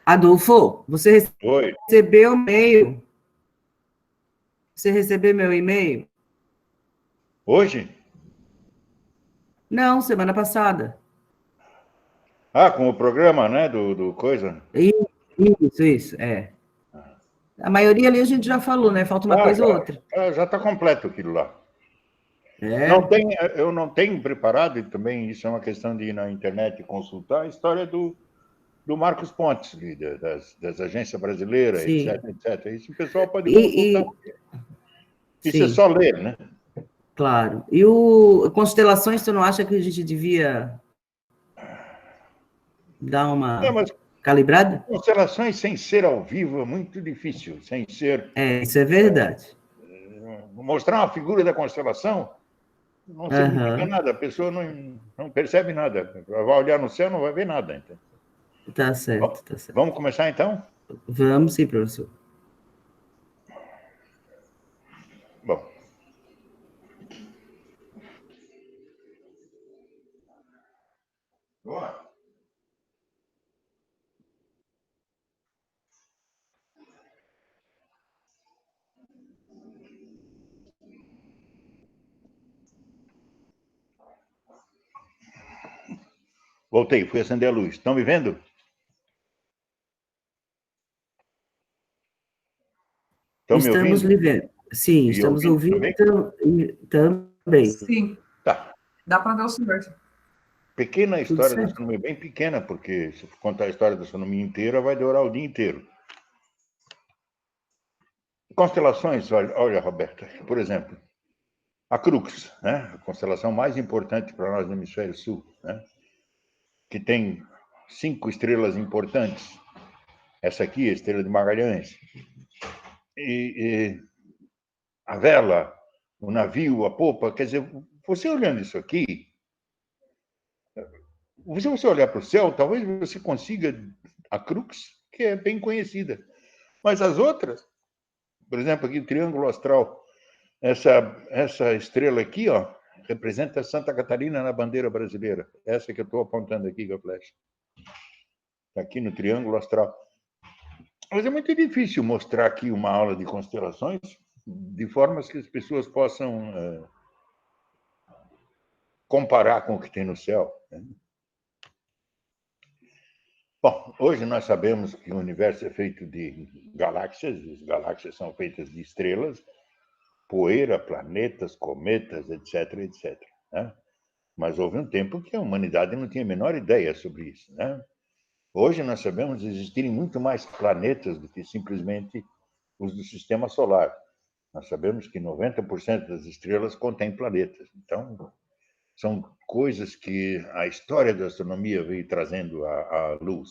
Adolfo, você Oi. recebeu o e-mail? Você recebeu meu e-mail? Hoje? Não, semana passada. Ah, com o programa, né, do coisa? Isso, é. A maioria ali a gente já falou, né? Falta uma Ah, coisa ou outra. já está completo aquilo lá. Não É, tem, eu não tenho preparado, e também isso é uma questão de ir na internet e consultar, a história do Marcos Pontes, das agências brasileiras, sim. etc, etc. Isso o pessoal pode consultar. E, Isso é sim, só ler, né? claro. E o Constelações, tu não acha que a gente devia dar É, uma mas calibrada? constelações sem ser ao vivo é muito difícil, sem ser É, isso é verdade. mostrar uma figura da constelação não significa Aham, nada, a pessoa não percebe nada. Vai olhar no céu, não vai ver nada. Então. tá certo, tá certo. Vamos começar então? Vamos sim, professor. Bom, voltei, fui acender a luz. Estão me vendo? Estão me Estamos ouvindo? lhe vendo. Sim, E estamos ouvindo ouvindo também? também. Sim, Tá. dá para ver o senhor. Pequena Tudo história da certo. astronomia, bem pequena, porque se contar a história da astronomia inteira, vai durar o dia inteiro. Constelações, olha, Roberta, por exemplo, a Crux, né? A constelação mais importante para nós no hemisfério sul, né? Que tem 5 estrelas importantes. Essa aqui, a Estrela de Magalhães. E a vela, o navio, a popa. Quer dizer, você olhando isso aqui, se você olhar para o céu, talvez você consiga a Crux, que é bem conhecida. Mas as outras, por exemplo, aqui o Triângulo Astral, essa estrela aqui, ó, representa Santa Catarina na bandeira brasileira. Essa que eu estou apontando aqui com a flecha. Está aqui no Triângulo Astral. Mas é muito difícil mostrar aqui uma aula de constelações de formas que as pessoas possam comparar com o que tem no céu. Né? Bom, hoje nós sabemos que o universo é feito de galáxias, as galáxias são feitas de estrelas, poeira, planetas, cometas, etc, etc. Né? Mas houve um tempo que a humanidade não tinha a menor ideia sobre isso. Né? Hoje nós sabemos existirem muito mais planetas do que simplesmente os do sistema solar. Nós sabemos que 90% das estrelas contêm planetas. Então, são coisas que a história da astronomia veio trazendo à luz.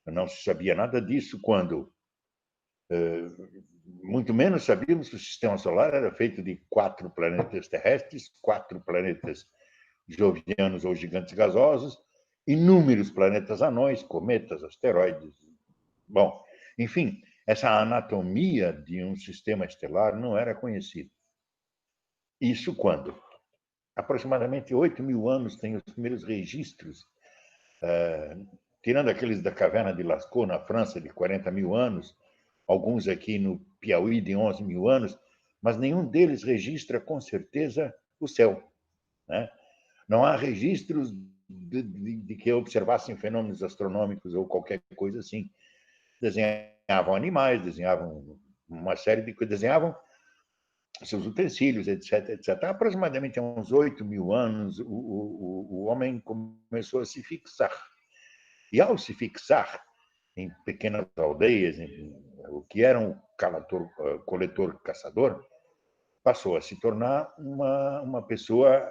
Não se sabia nada disso quando, muito menos sabíamos que o sistema solar era feito de 4 planetas terrestres, 4 planetas jovianos ou gigantes gasosos, inúmeros planetas anões, cometas, asteroides. Bom, enfim, essa anatomia de um sistema estelar não era conhecida. Isso quando? Aproximadamente 8.000 anos tem os primeiros registros, tirando aqueles da caverna de Lascaux, na França, de 40.000 anos, alguns aqui no Piauí de 11.000 anos, mas nenhum deles registra com certeza o céu. Né? Não há registros de que observassem fenômenos astronômicos ou qualquer coisa assim. Desenhavam animais, desenhavam uma série de coisas, desenhavam seus utensílios, etc, etc. Aproximadamente há uns 8.000 anos, o homem começou a se fixar. E ao se fixar em pequenas aldeias, o que era um coletor-caçador, passou a se tornar uma pessoa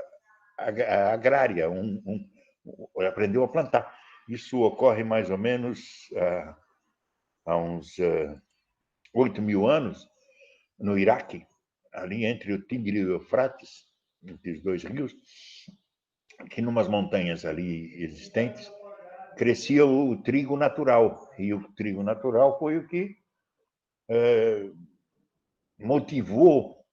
agrária, aprendeu a plantar. Isso ocorre mais ou menos há uns 8.000 anos, no Iraque, ali entre o Tigre e o Eufrates, entre os dois rios, que numas montanhas ali existentes, crescia o trigo natural. E o trigo natural foi o que motivou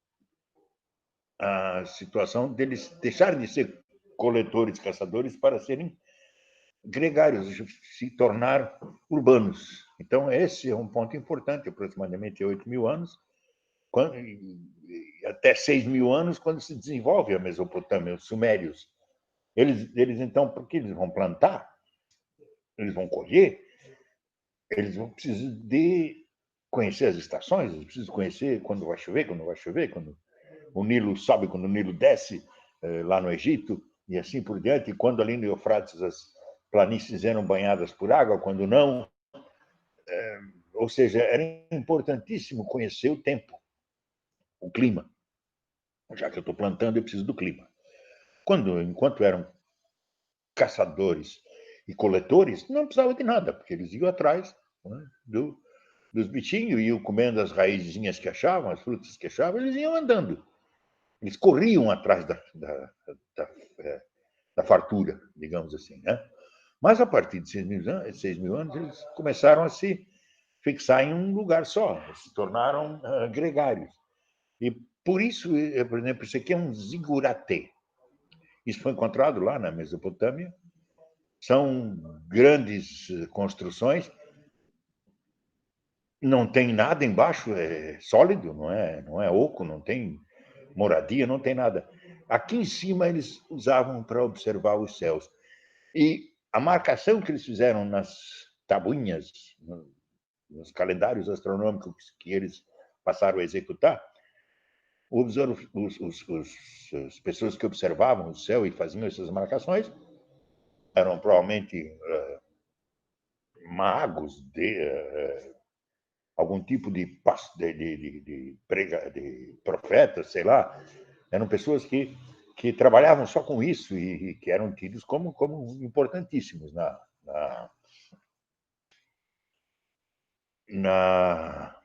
a situação deles deixarem de ser coletores, caçadores, para serem gregários se tornaram urbanos. Então, esse é um ponto importante, aproximadamente 8.000 anos, até 6.000 anos, quando se desenvolve a Mesopotâmia, os sumérios. Eles então, porque eles vão plantar, eles vão colher, eles vão precisar de conhecer as estações, eles precisam conhecer quando vai chover, quando o Nilo sobe, quando o Nilo desce, lá no Egito, e assim por diante, e quando ali no Eufrates as planícies eram banhadas por água, quando não. Ou seja, era importantíssimo conhecer o tempo, o clima. Já que eu estou plantando, eu preciso do clima. Enquanto eram caçadores e coletores, não precisava de nada, porque eles iam atrás, né, dos bichinhos, iam comendo as raizinhas que achavam, as frutas que achavam, eles iam andando. Eles corriam atrás da fartura, digamos assim, né? Mas a partir de 6.000 anos, eles começaram a se fixar em um lugar só, se tornaram gregários. E por isso, por exemplo, isso aqui é um zigurate. Isso foi encontrado lá na Mesopotâmia. São grandes construções, não tem nada embaixo, é sólido, não é oco, não tem moradia, não tem nada. Aqui em cima eles usavam para observar os céus. E a marcação que eles fizeram nas tabuinhas, nos calendários astronômicos que eles passaram a executar, as pessoas que observavam o céu e faziam essas marcações eram provavelmente magos de algum tipo de profeta, sei lá. Eram pessoas que trabalhavam só com isso e que eram tidos como importantíssimos na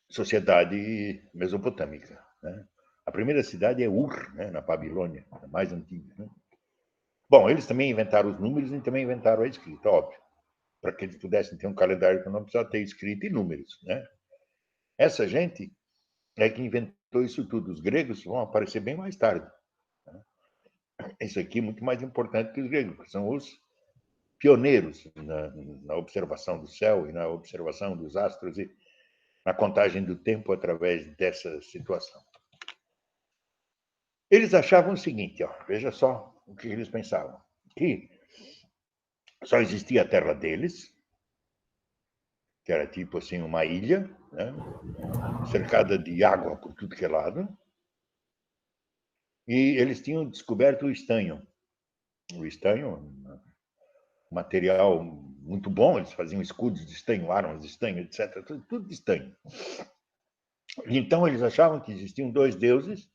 sociedade mesopotâmica, né? A primeira cidade é Ur, né, na Babilônia, a mais antiga, né? Bom, eles também inventaram os números e também inventaram a escrita, óbvio, para que eles pudessem ter um calendário que não precisava ter escrita e números, né? Essa gente é que inventou isso tudo. Os gregos vão aparecer bem mais tarde, né? Isso aqui é muito mais importante que os gregos, que são os pioneiros na observação do céu e na observação dos astros e na contagem do tempo através dessa situação. Eles achavam o seguinte, ó, veja só o que eles pensavam, que só existia a terra deles, que era tipo assim uma ilha, né, cercada de água por tudo que é lado, e eles tinham descoberto o estanho. O estanho, um material muito bom, eles faziam escudos de estanho, armas de estanho, etc., tudo de estanho. Então eles achavam que existiam dois deuses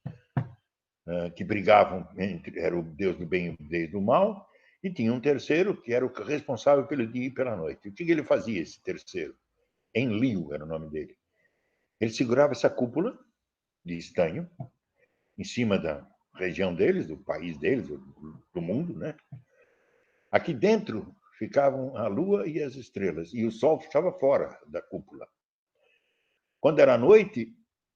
que brigavam era o deus do bem e o deus do mal, e tinha um terceiro que era o responsável pelo dia e pela noite. O que ele fazia, esse terceiro? Enlil era o nome dele. Ele segurava essa cúpula de estanho em cima da região deles, do país deles, do mundo, né? Aqui dentro ficavam a lua e as estrelas, e o sol ficava fora da cúpula. Quando era noite,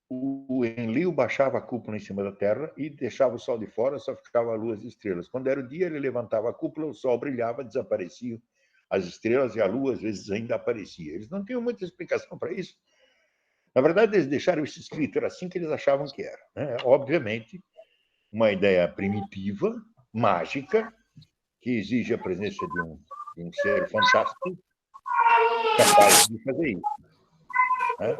o Enlil baixava a cúpula em cima da terra e deixava o sol de fora, só ficava a lua e as estrelas. Quando era o dia, ele levantava a cúpula, o sol brilhava, desapareciam as estrelas e a lua às vezes ainda aparecia. Eles não tinham muita explicação para isso. Na verdade, eles deixaram isso escrito, era assim que eles achavam que era, né? Obviamente, uma ideia primitiva, mágica, que exige a presença de um ser fantástico capaz de fazer isso, né?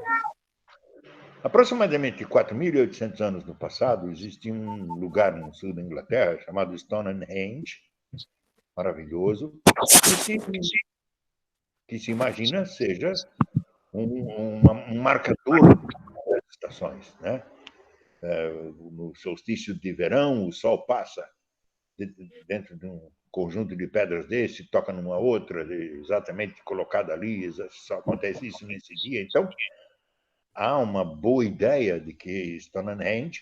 Aproximadamente 4.800 anos no passado, existe um lugar no sul da Inglaterra chamado Stonehenge, maravilhoso, que se imagina seja um marcador das estações, né? No solstício de verão, o sol passa dentro de um conjunto de pedras desse, toca numa outra, exatamente colocada ali, só acontece isso nesse dia. Então, há uma boa ideia de que Stonehenge,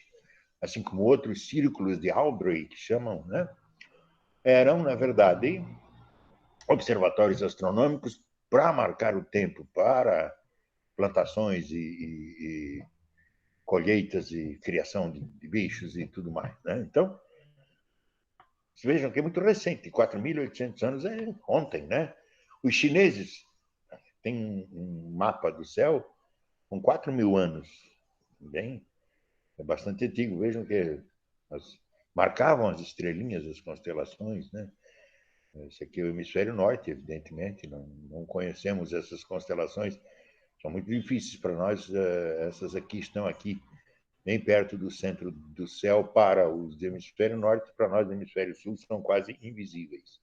assim como outros círculos de Albury, que chamam, né, eram, na verdade, observatórios astronômicos para marcar o tempo, para plantações e colheitas e criação de bichos e tudo mais, né? Então, Vocês vejam que é muito recente, 4.800 anos é ontem, né? Os chineses têm um mapa do céu com 4.000 anos. Bem, é bastante antigo. Vejam que marcavam as estrelinhas, as constelações, né? Esse aqui é o hemisfério norte, evidentemente. Não conhecemos essas constelações. São muito difíceis para nós. Essas aqui estão aqui, bem perto do centro do céu, para os do hemisfério norte. Para nós, do hemisfério sul, são quase invisíveis.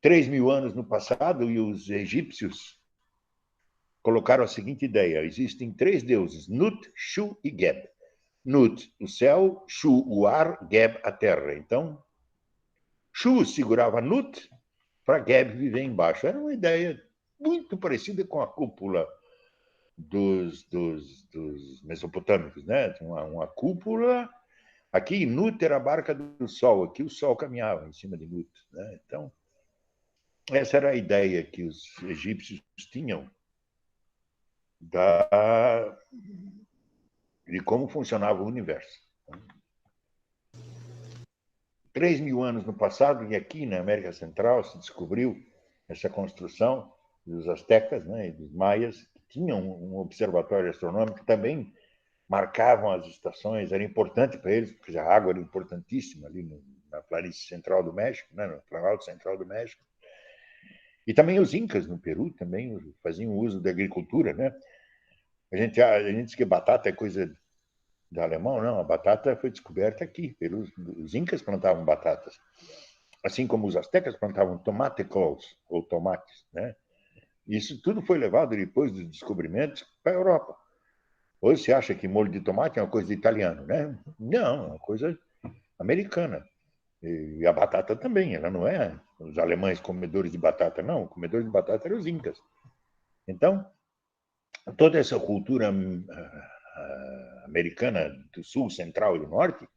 3.000 anos no passado, e os egípcios colocaram a seguinte ideia: existem 3 deuses, Nut, Shu e Geb. Nut, o céu; Shu, o ar; Geb, a terra. Então, Shu segurava Nut para Geb viver embaixo. Era uma ideia muito parecida com a cúpula dos mesopotâmicos, né? Uma cúpula. Aqui, Nut era a barca do sol. Aqui, o sol caminhava em cima de Nut, né? Então, essa era a ideia que os egípcios tinham de como funcionava o universo. 3.000 anos no passado, e aqui na América Central se descobriu essa construção dos astecas, né, e dos maias, que tinham um observatório astronômico, também marcavam as estações, era importante para eles, porque a água era importantíssima ali na planície central do México, né, no Planalto Central do México. E também os incas no Peru também faziam uso da agricultura, né? A gente diz que batata é coisa da alemão, não. A batata foi descoberta aqui. Os incas plantavam batatas, assim como os astecas plantavam tomatecos, ou tomates, né? Isso tudo foi levado depois dos descobrimentos para a Europa. Hoje se acha que molho de tomate é uma coisa de italiano, né? Não, é uma coisa americana. E a batata também, ela não é os alemães comedores de batata, não. Os comedores de batata eram os incas. Então, toda essa cultura americana do sul, central e do norte,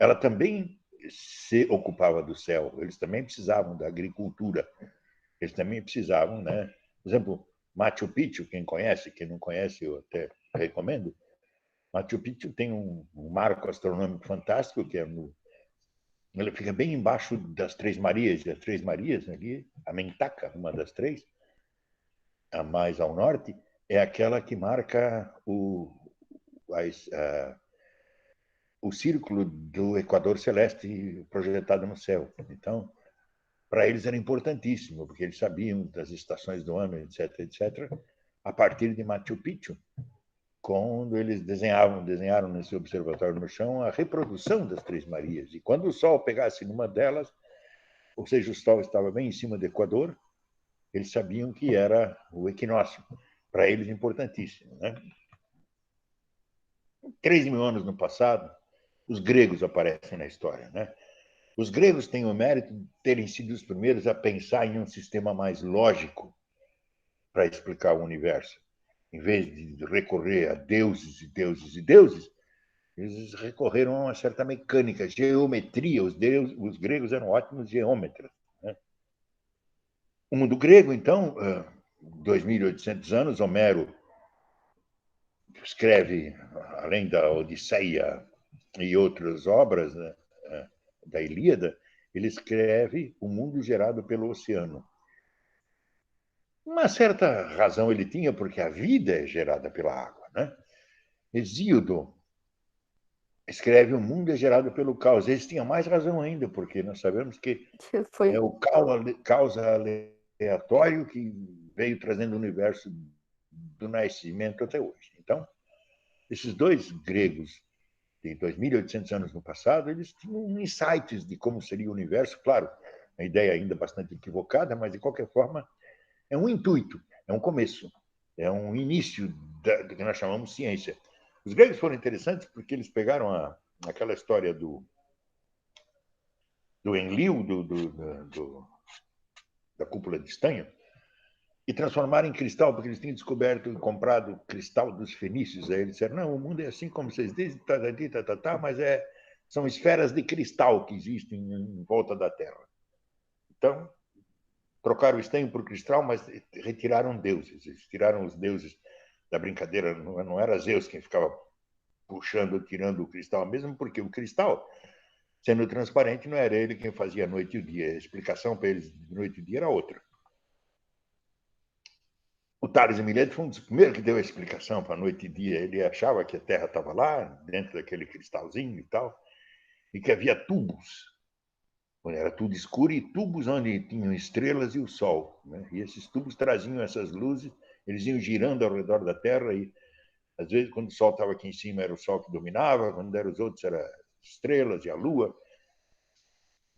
ela também se ocupava do céu. Eles também precisavam da agricultura. Eles também precisavam, né? Por exemplo, Machu Picchu, quem conhece, quem não conhece, eu até recomendo. Machu Picchu tem um marco astronômico fantástico, que ele fica bem embaixo das Três Marias. E as Três Marias, ali, a Mentaca, uma das três, a mais ao norte, é aquela que marca o círculo do Equador Celeste projetado no céu. Então, para eles era importantíssimo, porque eles sabiam das estações do ano, etc., etc., a partir de Machu Picchu, quando eles desenharam nesse observatório no chão a reprodução das Três Marias. E quando o Sol pegasse numa delas, ou seja, o Sol estava bem em cima do Equador, eles sabiam que era o equinócio. Para eles, importantíssimo, né? 3.000 anos no passado, os gregos aparecem na história, né? Os gregos têm o mérito de terem sido os primeiros a pensar em um sistema mais lógico para explicar o universo. Em vez de recorrer a deuses e deuses e deuses, eles recorreram a uma certa mecânica, geometria. Os gregos eram ótimos geômetras, né? O mundo grego, então, 2.800 anos, Homero escreve, além da Odisseia e outras obras, né, da Ilíada, ele escreve o mundo gerado pelo oceano. Uma certa razão ele tinha, porque a vida é gerada pela água, né? Hesíodo escreve o mundo é gerado pelo caos. Eles tinham mais razão ainda, porque nós sabemos que é o caos aleatório que veio trazendo o universo do nascimento até hoje. Então, esses dois gregos de 2.800 anos no passado, eles tinham insights de como seria o universo. Claro, uma ideia ainda bastante equivocada, mas, de qualquer forma, é um intuito, é um começo, é um início do que nós chamamos de ciência. Os gregos foram interessantes porque eles pegaram aquela história do Enlil, da cúpula de estanho, e transformaram em cristal, porque eles tinham descoberto e comprado cristal dos fenícios. Aí eles disseram, não, o mundo é assim como vocês dizem, mas são esferas de cristal que existem em volta da Terra. Então, trocaram o estanho por cristal, mas retiraram deuses. Eles tiraram os deuses da brincadeira. Não era Zeus quem ficava puxando, tirando o cristal, mesmo porque o cristal Sendo transparente, não era ele quem fazia a noite e o dia. A explicação para eles de noite e dia era outra. O Tales de Mileto foi um dos primeiros que deu a explicação para noite e dia. Ele achava que a Terra estava lá, dentro daquele cristalzinho e tal, e que havia tubos. Era tudo escuro e tubos onde tinham estrelas e o Sol. Né? E esses tubos traziam essas luzes, eles iam girando ao redor da Terra e, às vezes, quando o Sol estava aqui em cima, era o Sol que dominava, quando eram os outros, eram estrelas e a Lua.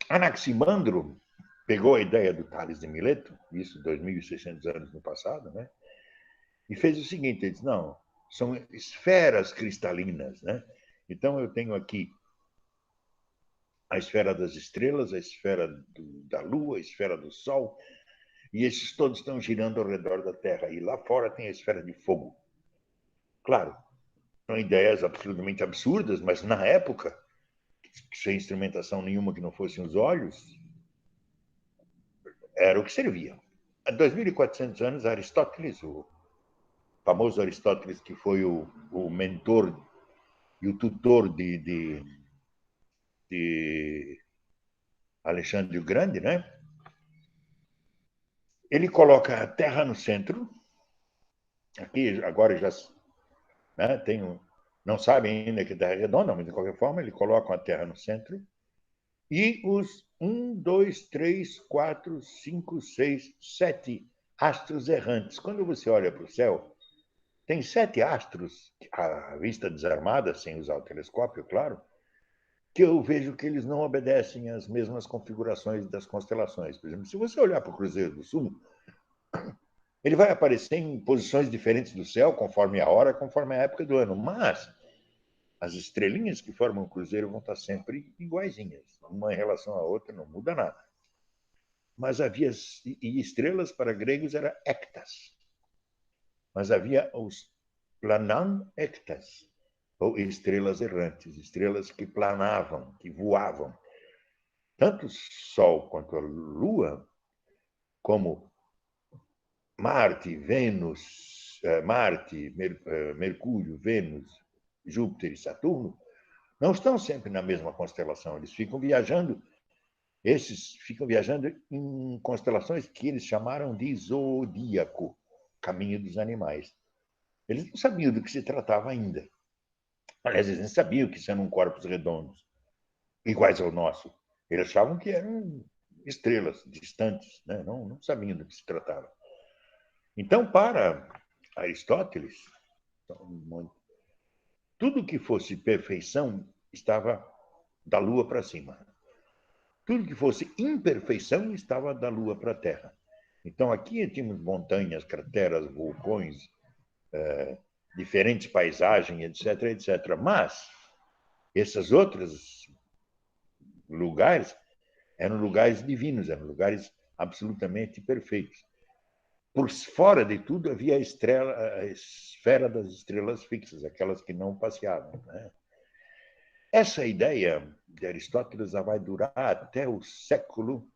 Anaximandro pegou a ideia do Tales de Mileto, isso 2.600 anos no passado, né? E fez o seguinte, ele disse, não, são esferas cristalinas, né? Então, eu tenho aqui a esfera das estrelas, a esfera da Lua, a esfera do Sol, e esses todos estão girando ao redor da Terra. E lá fora tem a esfera de fogo. Claro, são ideias absolutamente absurdas, mas na época, sem instrumentação nenhuma que não fossem os olhos, era o que servia. Há 2.400 anos, Aristóteles, o famoso Aristóteles, que foi o mentor e o tutor de Alexandre o Grande, né? Ele coloca a Terra no centro. Aqui agora já, né, não sabem ainda que a Terra é redonda, mas de qualquer forma ele coloca a Terra no centro e os 1, 2, 3, 4, 5, 6, 7 astros errantes. Quando você olha para o céu, tem 7 astros, à vista desarmada, sem usar o telescópio, claro, que eu vejo que eles não obedecem às mesmas configurações das constelações. Por exemplo, se você olhar para o Cruzeiro do Sul, ele vai aparecer em posições diferentes do céu, conforme a hora, conforme a época do ano. Mas as estrelinhas que formam o Cruzeiro vão estar sempre iguaizinhas. Uma em relação à outra não muda nada. Mas havia... E estrelas para gregos era hectas. Mas havia os planam-hectas, ou estrelas errantes, estrelas que planavam, que voavam. Tanto o Sol quanto a Lua, como Marte, Vênus, Marte, Mercúrio, Vênus, Júpiter e Saturno, não estão sempre na mesma constelação. Eles ficam viajando, esses ficam viajando em constelações que eles chamaram de zodíaco, caminho dos animais. Eles não sabiam do que se tratava ainda. Aliás, eles não sabiam que são corpos redondos, iguais ao nosso. Eles achavam que eram estrelas distantes, né? Não sabiam do que se tratava. Então, para Aristóteles, tudo que fosse perfeição estava da Lua para cima. Tudo que fosse imperfeição estava da Lua para a Terra. Então, aqui tínhamos montanhas, crateras, vulcões, diferentes paisagens, etc, etc. Mas esses outros lugares eram lugares divinos, eram lugares absolutamente perfeitos. Por fora de tudo havia a esfera das estrelas fixas, aquelas que não passeavam. Né? Essa ideia de Aristóteles vai durar até o século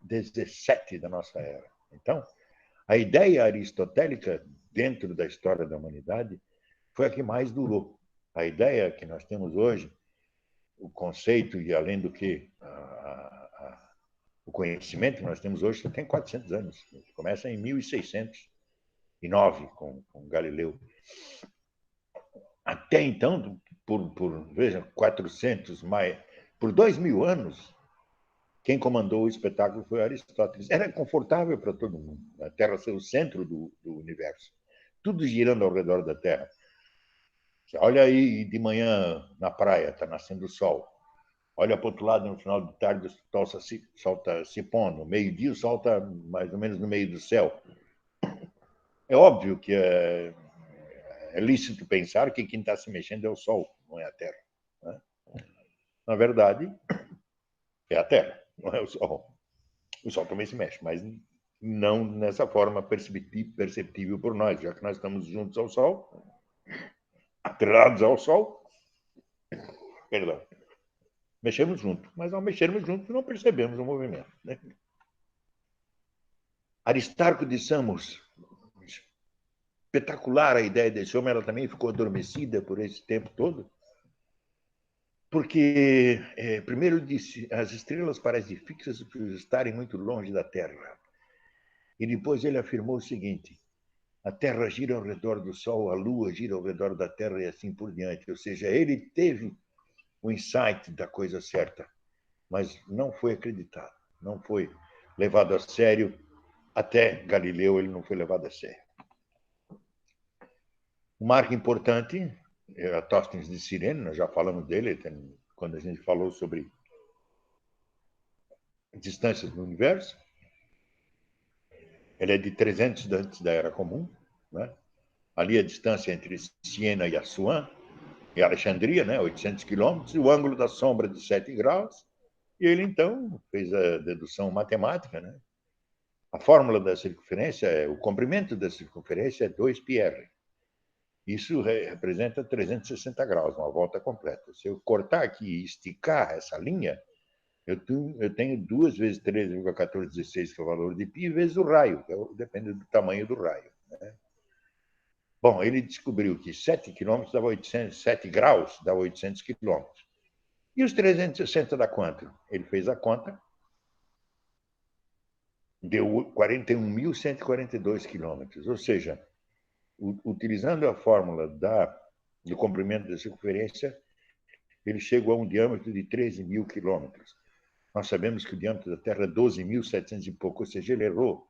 XVII da nossa era. Então, a ideia aristotélica dentro da história da humanidade foi a que mais durou. A ideia que nós temos hoje, o conceito e, além do que, o conhecimento que nós temos hoje só tem 400 anos. Começa em 1609, com Galileu. Até então, veja, 400 mais, por 2.000 anos, quem comandou o espetáculo foi Aristóteles. Era confortável para todo mundo. A Terra ser o centro do universo. Tudo girando ao redor da Terra. Você olha aí de manhã na praia, está nascendo o sol. Olha para o outro lado, no final de tarde, o sol está se pondo. Meio-dia, o sol está mais ou menos no meio do céu. É óbvio que é lícito pensar que quem está se mexendo é o Sol, não é a Terra. Né? Na verdade, é a Terra, não é o Sol. O Sol também se mexe, mas não nessa forma perceptível por nós, já que nós estamos juntos ao Sol, atrelados ao Sol. Perdão. Mexemos juntos, mas ao mexermos juntos não percebemos o movimento. Né? Aristarco de Samos, espetacular a ideia desse homem, ela também ficou adormecida por esse tempo todo. Porque, primeiro disse, as estrelas parecem fixas por estarem muito longe da Terra. E depois ele afirmou o seguinte: a Terra gira ao redor do Sol, a Lua gira ao redor da Terra e assim por diante. Ou seja, ele teve o insight da coisa certa, mas não foi acreditado, não foi levado a sério. Até Galileu ele não foi levado a sério. Um marco importante é Eratosthenes de Cirene, nós já falamos dele quando a gente falou sobre distâncias no universo. Ele é de 300 antes da Era Comum, né? Ali a distância entre Siena e Assuã, e Alexandria, né? 800 quilômetros, e o ângulo da sombra de 7 graus. E ele, então, fez a dedução matemática, né? A fórmula da circunferência, o comprimento da circunferência é 2πr. Isso representa 360 graus, uma volta completa. Se eu cortar aqui e esticar essa linha, eu tenho 2 vezes 13,1416, que é o valor de π, vezes o raio, que depende do tamanho do raio, né? Bom, ele descobriu que 7 quilômetros dava 7 graus dava 800 quilômetros. E os 360 dá quanto? Ele fez a conta, deu 41.142 quilômetros. Ou seja, utilizando a fórmula do comprimento da circunferência, ele chegou a um diâmetro de 13.000 quilômetros. Nós sabemos que o diâmetro da Terra é 12.700 e pouco, ou seja, ele errou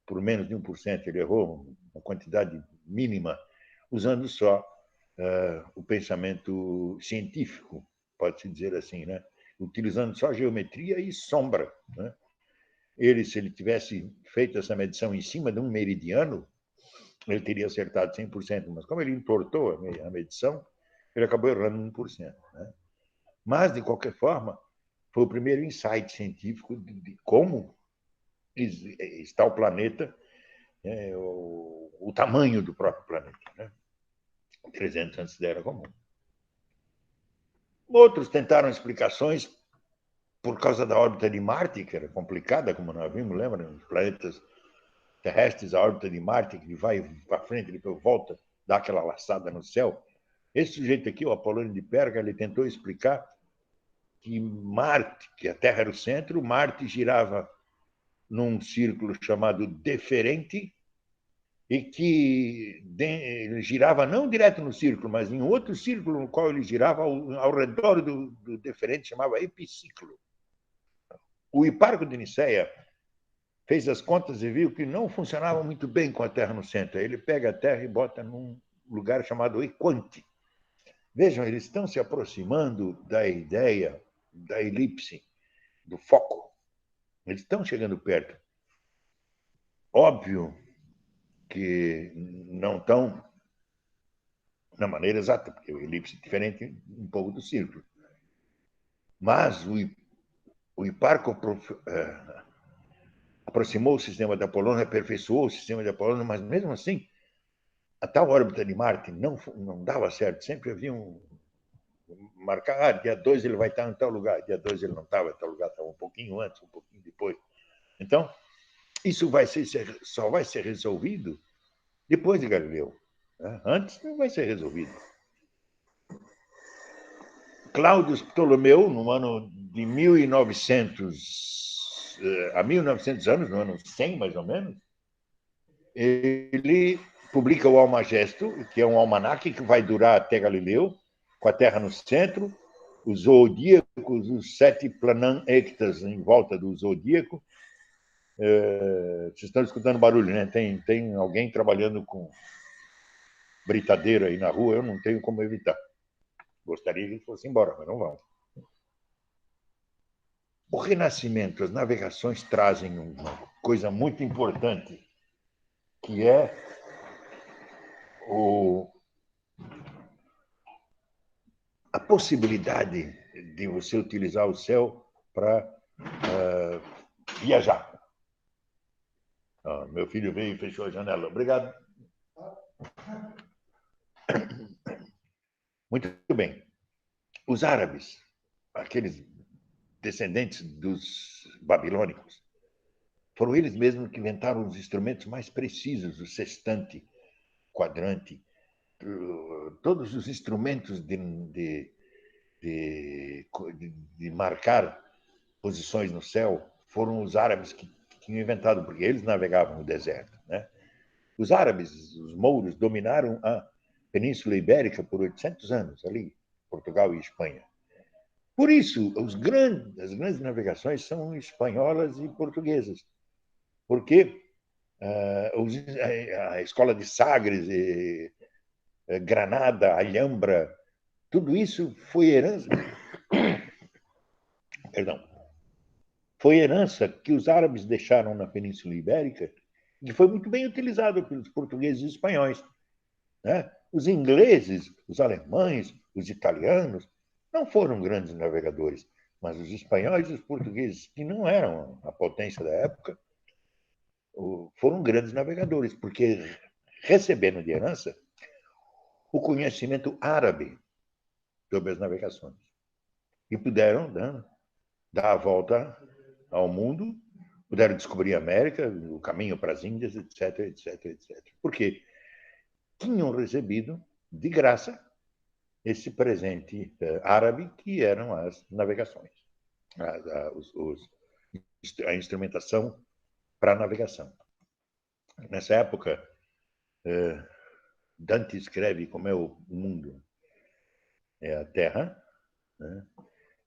por menos de 1%, ele errou uma quantidade mínima, usando só o pensamento científico, pode-se dizer assim, né? Utilizando só geometria e sombra, né? Se ele tivesse feito essa medição em cima de um meridiano, ele teria acertado 100%, mas como ele importou a medição, ele acabou errando 1%, né? Mas, de qualquer forma, foi o primeiro insight científico de como está o planeta, o tamanho do próprio planeta, né? 300 antes da Era Comum. Outros tentaram explicações por causa da órbita de Marte, que era complicada, como nós vimos, lembra? Os planetas terrestres, a órbita de Marte, que vai para frente, depois volta, dá aquela laçada no céu. Esse sujeito aqui, o Apolônio de Perga, ele tentou explicar que Marte, que a Terra era o centro, Marte girava num círculo chamado deferente, e que ele girava não direto no círculo, mas em outro círculo no qual ele girava ao redor do deferente, chamava epiciclo. O Hiparco de Nicéia fez as contas e viu que não funcionava muito bem com a Terra no centro. Ele pega a Terra e bota num lugar chamado equante. Vejam, eles estão se aproximando da ideia da elipse, do foco. Eles estão chegando perto. Óbvio que não estão na maneira exata, porque o elipse é diferente um pouco do círculo. Mas o Hiparco aproximou o sistema de Apolônio, aperfeiçoou o sistema de Apolônio, mas mesmo assim, a tal órbita de Marte não dava certo. Sempre havia marcar, dia 2 ele vai estar em tal lugar, dia 2 ele não estava em tal lugar, estava um pouquinho antes, um pouquinho depois. Então, isso só vai ser resolvido depois de Galileu, né? Antes não vai ser resolvido. Cláudio Ptolomeu, no ano de 1900, há 1900 anos, no ano 100 mais ou menos, ele publica o Almagesto, que é um almanaque que vai durar até Galileu, com a Terra no centro, os zodíacos, os 7 planâectas em volta do zodíaco. Vocês estão escutando barulho, né? Tem alguém trabalhando com britadeira aí na rua, eu não tenho como evitar. Gostaria que ele fosse embora, mas não vão. O Renascimento, as navegações trazem uma coisa muito importante, que é a possibilidade de você utilizar o céu para viajar. Meu filho veio e fechou a janela. Obrigado. Muito bem. Os árabes, aqueles descendentes dos babilônicos, foram eles mesmos que inventaram os instrumentos mais precisos, o sextante, quadrante, todos os instrumentos de de marcar posições no céu foram os árabes que tinham inventado, porque eles navegavam no deserto, né? Os árabes, os mouros, dominaram a Península Ibérica por 800 anos, ali, Portugal e Espanha. Por isso, as grandes navegações são espanholas e portuguesas, porque a escola de Sagres, Granada, Alhambra, tudo isso foi herança, perdão, foi herança que os árabes deixaram na Península Ibérica e que foi muito bem utilizado pelos portugueses e espanhóis, né? Os ingleses, os alemães, os italianos não foram grandes navegadores, mas os espanhóis e os portugueses, que não eram a potência da época, foram grandes navegadores, porque receberam de herança o conhecimento árabe sobre as navegações e puderam, né, dar a volta ao mundo, puderam descobrir a América, o caminho para as Índias, etc, etc, etc. Porque tinham recebido de graça esse presente árabe que eram as navegações, a instrumentação para a navegação. Nessa época, Dante escreve como é o mundo. É a Terra, né?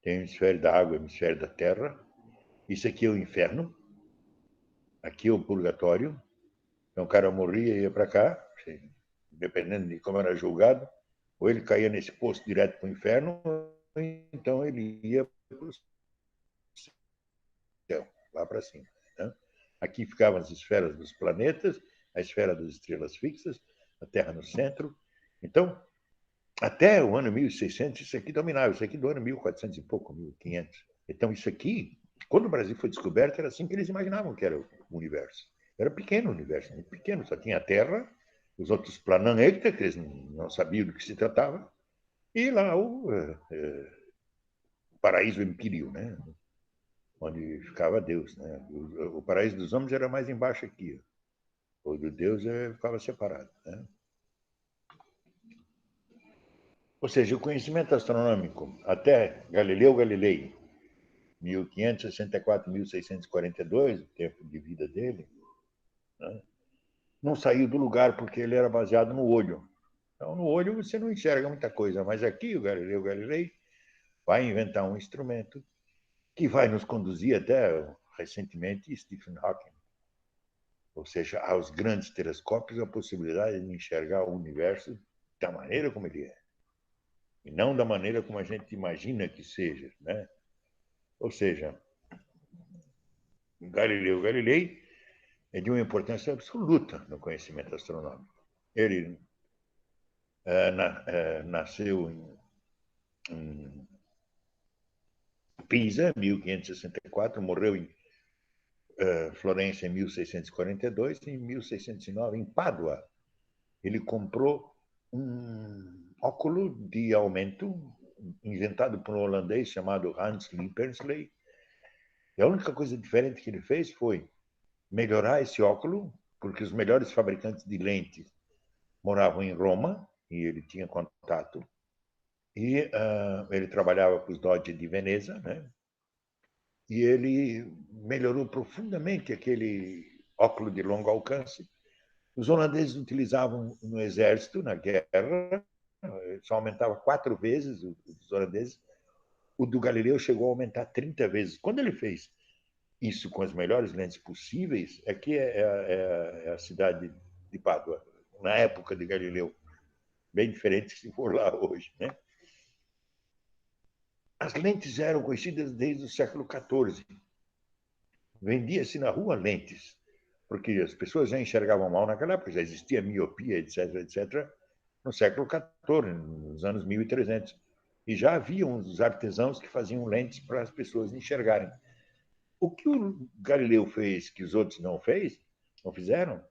Tem o hemisfério da água, o hemisfério da terra. Isso aqui é o inferno, aqui é o purgatório. Então o cara morria e ia para cá, dependendo de como era julgado, ou ele caía nesse poço direto para o inferno, ou então ele ia para o céu, lá para cima, né? Aqui ficavam as esferas dos planetas, a esfera das estrelas fixas, a Terra no centro. Então, até o ano 1600, isso aqui dominava. Isso aqui do ano 1400 e pouco, 1500. Então, isso aqui, quando o Brasil foi descoberto, era assim que eles imaginavam que era o universo. Era pequeno o universo, muito pequeno. Só tinha a Terra, os outros planetas, que eles não sabiam do que se tratava, e lá o paraíso empírio, né? Onde ficava Deus, né? O paraíso dos homens era mais embaixo aqui. O de Deus ficava separado, né? Ou seja, o conhecimento astronômico até Galileu Galilei, 1564, 1642, o tempo de vida dele, né, não saiu do lugar porque ele era baseado no olho. Então, no olho você não enxerga muita coisa, mas aqui o Galileu Galilei vai inventar um instrumento que vai nos conduzir até, recentemente, Stephen Hawking. Ou seja, aos grandes telescópios a possibilidade de enxergar o universo da maneira como ele é, e não da maneira como a gente imagina que seja, né? Ou seja, Galileu Galilei é de uma importância absoluta no conhecimento astronômico. Ele nasceu em Pisa, 1564, morreu em Florença em 1642, e em 1609, em Pádua, ele comprou um óculo de aumento inventado por um holandês chamado Hans Lippersley. E a única coisa diferente que ele fez foi melhorar esse óculo, porque os melhores fabricantes de lentes moravam em Roma, e ele tinha contato. E ele trabalhava para os Dodge de Veneza, né? E ele melhorou profundamente aquele óculo de longo alcance. Os holandeses utilizavam no exército, na guerra, só aumentava 4 vezes os holandeses. O do Galileu chegou a aumentar 30 vezes. Quando ele fez isso com as melhores lentes possíveis, aqui é a cidade de Pádua, na época de Galileu, bem diferente se for lá hoje, né? As lentes eram conhecidas desde o século XIV. Vendia-se na rua lentes, porque as pessoas já enxergavam mal naquela época, já existia miopia, etc., etc., no século XIV, nos anos 1300. E já havia uns artesãos que faziam lentes para as pessoas enxergarem. O que o Galileu fez que os outros não fizeram,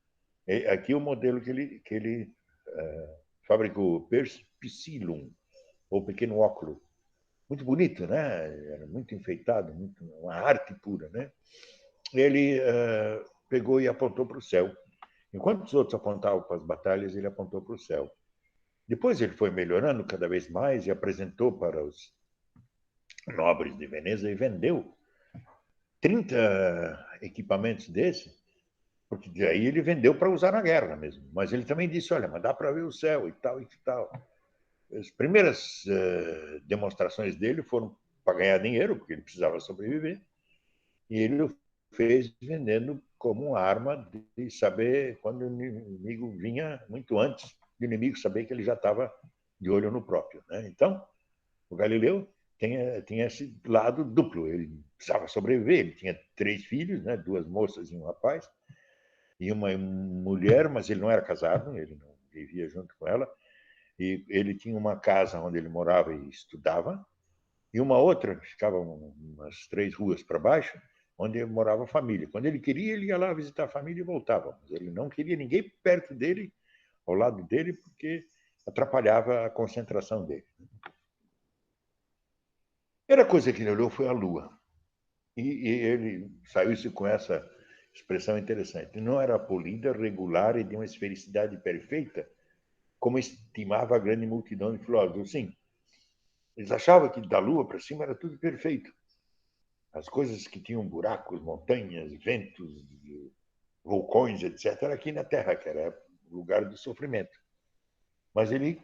aqui o modelo que ele fabricou, Perspicillum, ou pequeno óculo. Muito bonito, né? Era muito enfeitado, uma arte pura, né? Ele pegou e apontou para o céu. Enquanto os outros apontavam para as batalhas, ele apontou para o céu. Depois ele foi melhorando cada vez mais e apresentou para os nobres de Veneza e vendeu 30 equipamentos desse, porque daí ele vendeu para usar na guerra mesmo. Mas ele também disse, olha, mas dá para ver o céu e tal e tal. As primeiras demonstrações dele foram para ganhar dinheiro, porque ele precisava sobreviver, e ele o fez vendendo como uma arma de saber quando o inimigo vinha muito antes do inimigo saber que ele já estava de olho no próprio. Né? Então, o Galileu tinha esse lado duplo. Ele precisava sobreviver. Ele tinha 3 filhos, né? 2 moças e um rapaz, e uma mulher, mas ele não era casado, ele não vivia junto com ela. E ele tinha uma casa onde ele morava e estudava, e uma outra, ficava umas 3 ruas para baixo, onde morava a família. Quando ele queria, ele ia lá visitar a família e voltava. Mas ele não queria ninguém perto dele, ao lado dele, porque atrapalhava a concentração dele. A primeira coisa que ele olhou foi a Lua. E ele saiu-se com essa expressão interessante. Não era polida, regular e de uma esfericidade perfeita, como estimava a grande multidão de filósofos. Sim, eles achavam que da Lua para cima era tudo perfeito. As coisas que tinham buracos, montanhas, ventos, vulcões, etc., era aqui na Terra, que era lugar de sofrimento. Mas ele,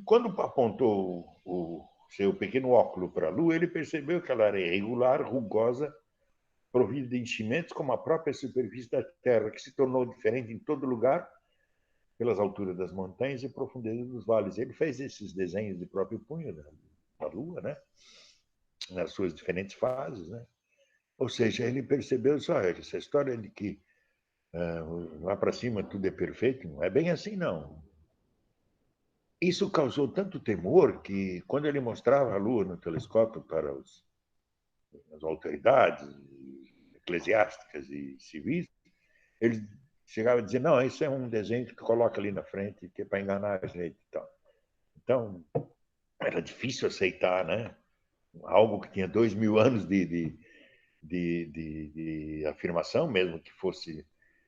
quando apontou o seu pequeno óculo para a Lua, ele percebeu que ela era irregular, rugosa, provida de enchimentos, como a própria superfície da Terra, que se tornou diferente em todo lugar, pelas alturas das montanhas e profundezas dos vales. Ele fez esses desenhos de próprio punho da Lua, né? Nas suas diferentes fases, né? Ou seja, ele percebeu só essa história de que lá para cima tudo é perfeito, não é bem assim, não. Isso causou tanto temor que, quando ele mostrava a Lua no telescópio para as autoridades eclesiásticas e civis, ele chegava a dizer, não, isso é um desenho que tu coloca ali na frente, que é para enganar a gente e tal. Então, era difícil aceitar, né? Algo que tinha 2000 anos de afirmação, mesmo que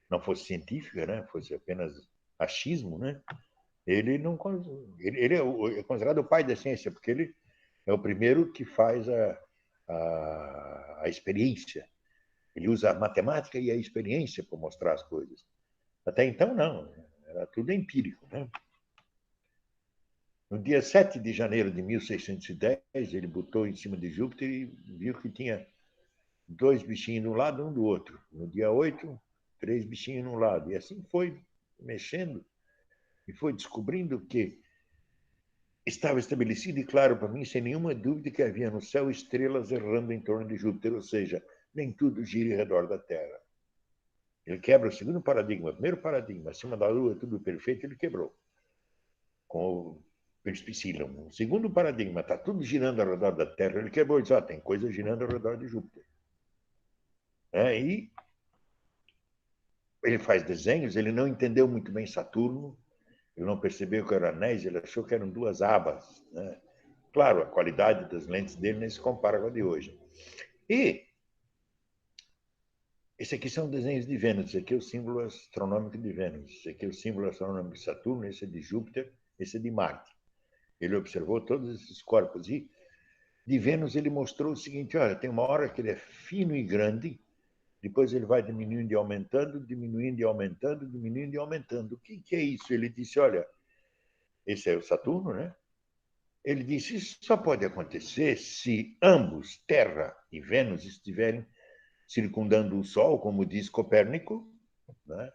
não fosse científica, né? Fosse apenas achismo, né? Ele não ele é considerado o pai da ciência, porque ele é o primeiro que faz a experiência. Ele usa a matemática e a experiência para mostrar as coisas. Até então, não. Era tudo empírico, né? No dia 7 de janeiro de 1610, ele botou em cima de Júpiter e viu que tinha 2 bichinhos de um lado e um do outro. No dia 8, 3 bichinhos de um lado. E assim foi mexendo e foi descobrindo que estava estabelecido e claro para mim, sem nenhuma dúvida, que havia no céu estrelas errando em torno de Júpiter, ou seja, nem tudo gira em redor da Terra. Ele quebra o segundo paradigma. O primeiro paradigma, acima da Lua, tudo perfeito, ele quebrou com o Perspicillium. O segundo paradigma, está tudo girando ao redor da Terra, ele quebrou e disse, tem coisa girando ao redor de Júpiter. E ele faz desenhos, ele não entendeu muito bem Saturno, ele não percebeu que eram anéis, ele achou que eram 2 abas. Né? Claro, a qualidade das lentes dele nem se compara com a de hoje. E esse aqui são desenhos de Vênus, esse aqui é o símbolo astronômico de Vênus, esse aqui é o símbolo astronômico de Saturno, esse é de Júpiter, esse é de Marte. Ele observou todos esses corpos e de Vênus ele mostrou o seguinte, olha, tem uma hora que ele é fino e grande, depois ele vai diminuindo e aumentando, diminuindo e aumentando, diminuindo e aumentando. O que é isso? Ele disse, olha, esse é o Saturno, né? Ele disse, isso só pode acontecer se ambos, Terra e Vênus, estiverem circundando o Sol, como diz Copérnico, né?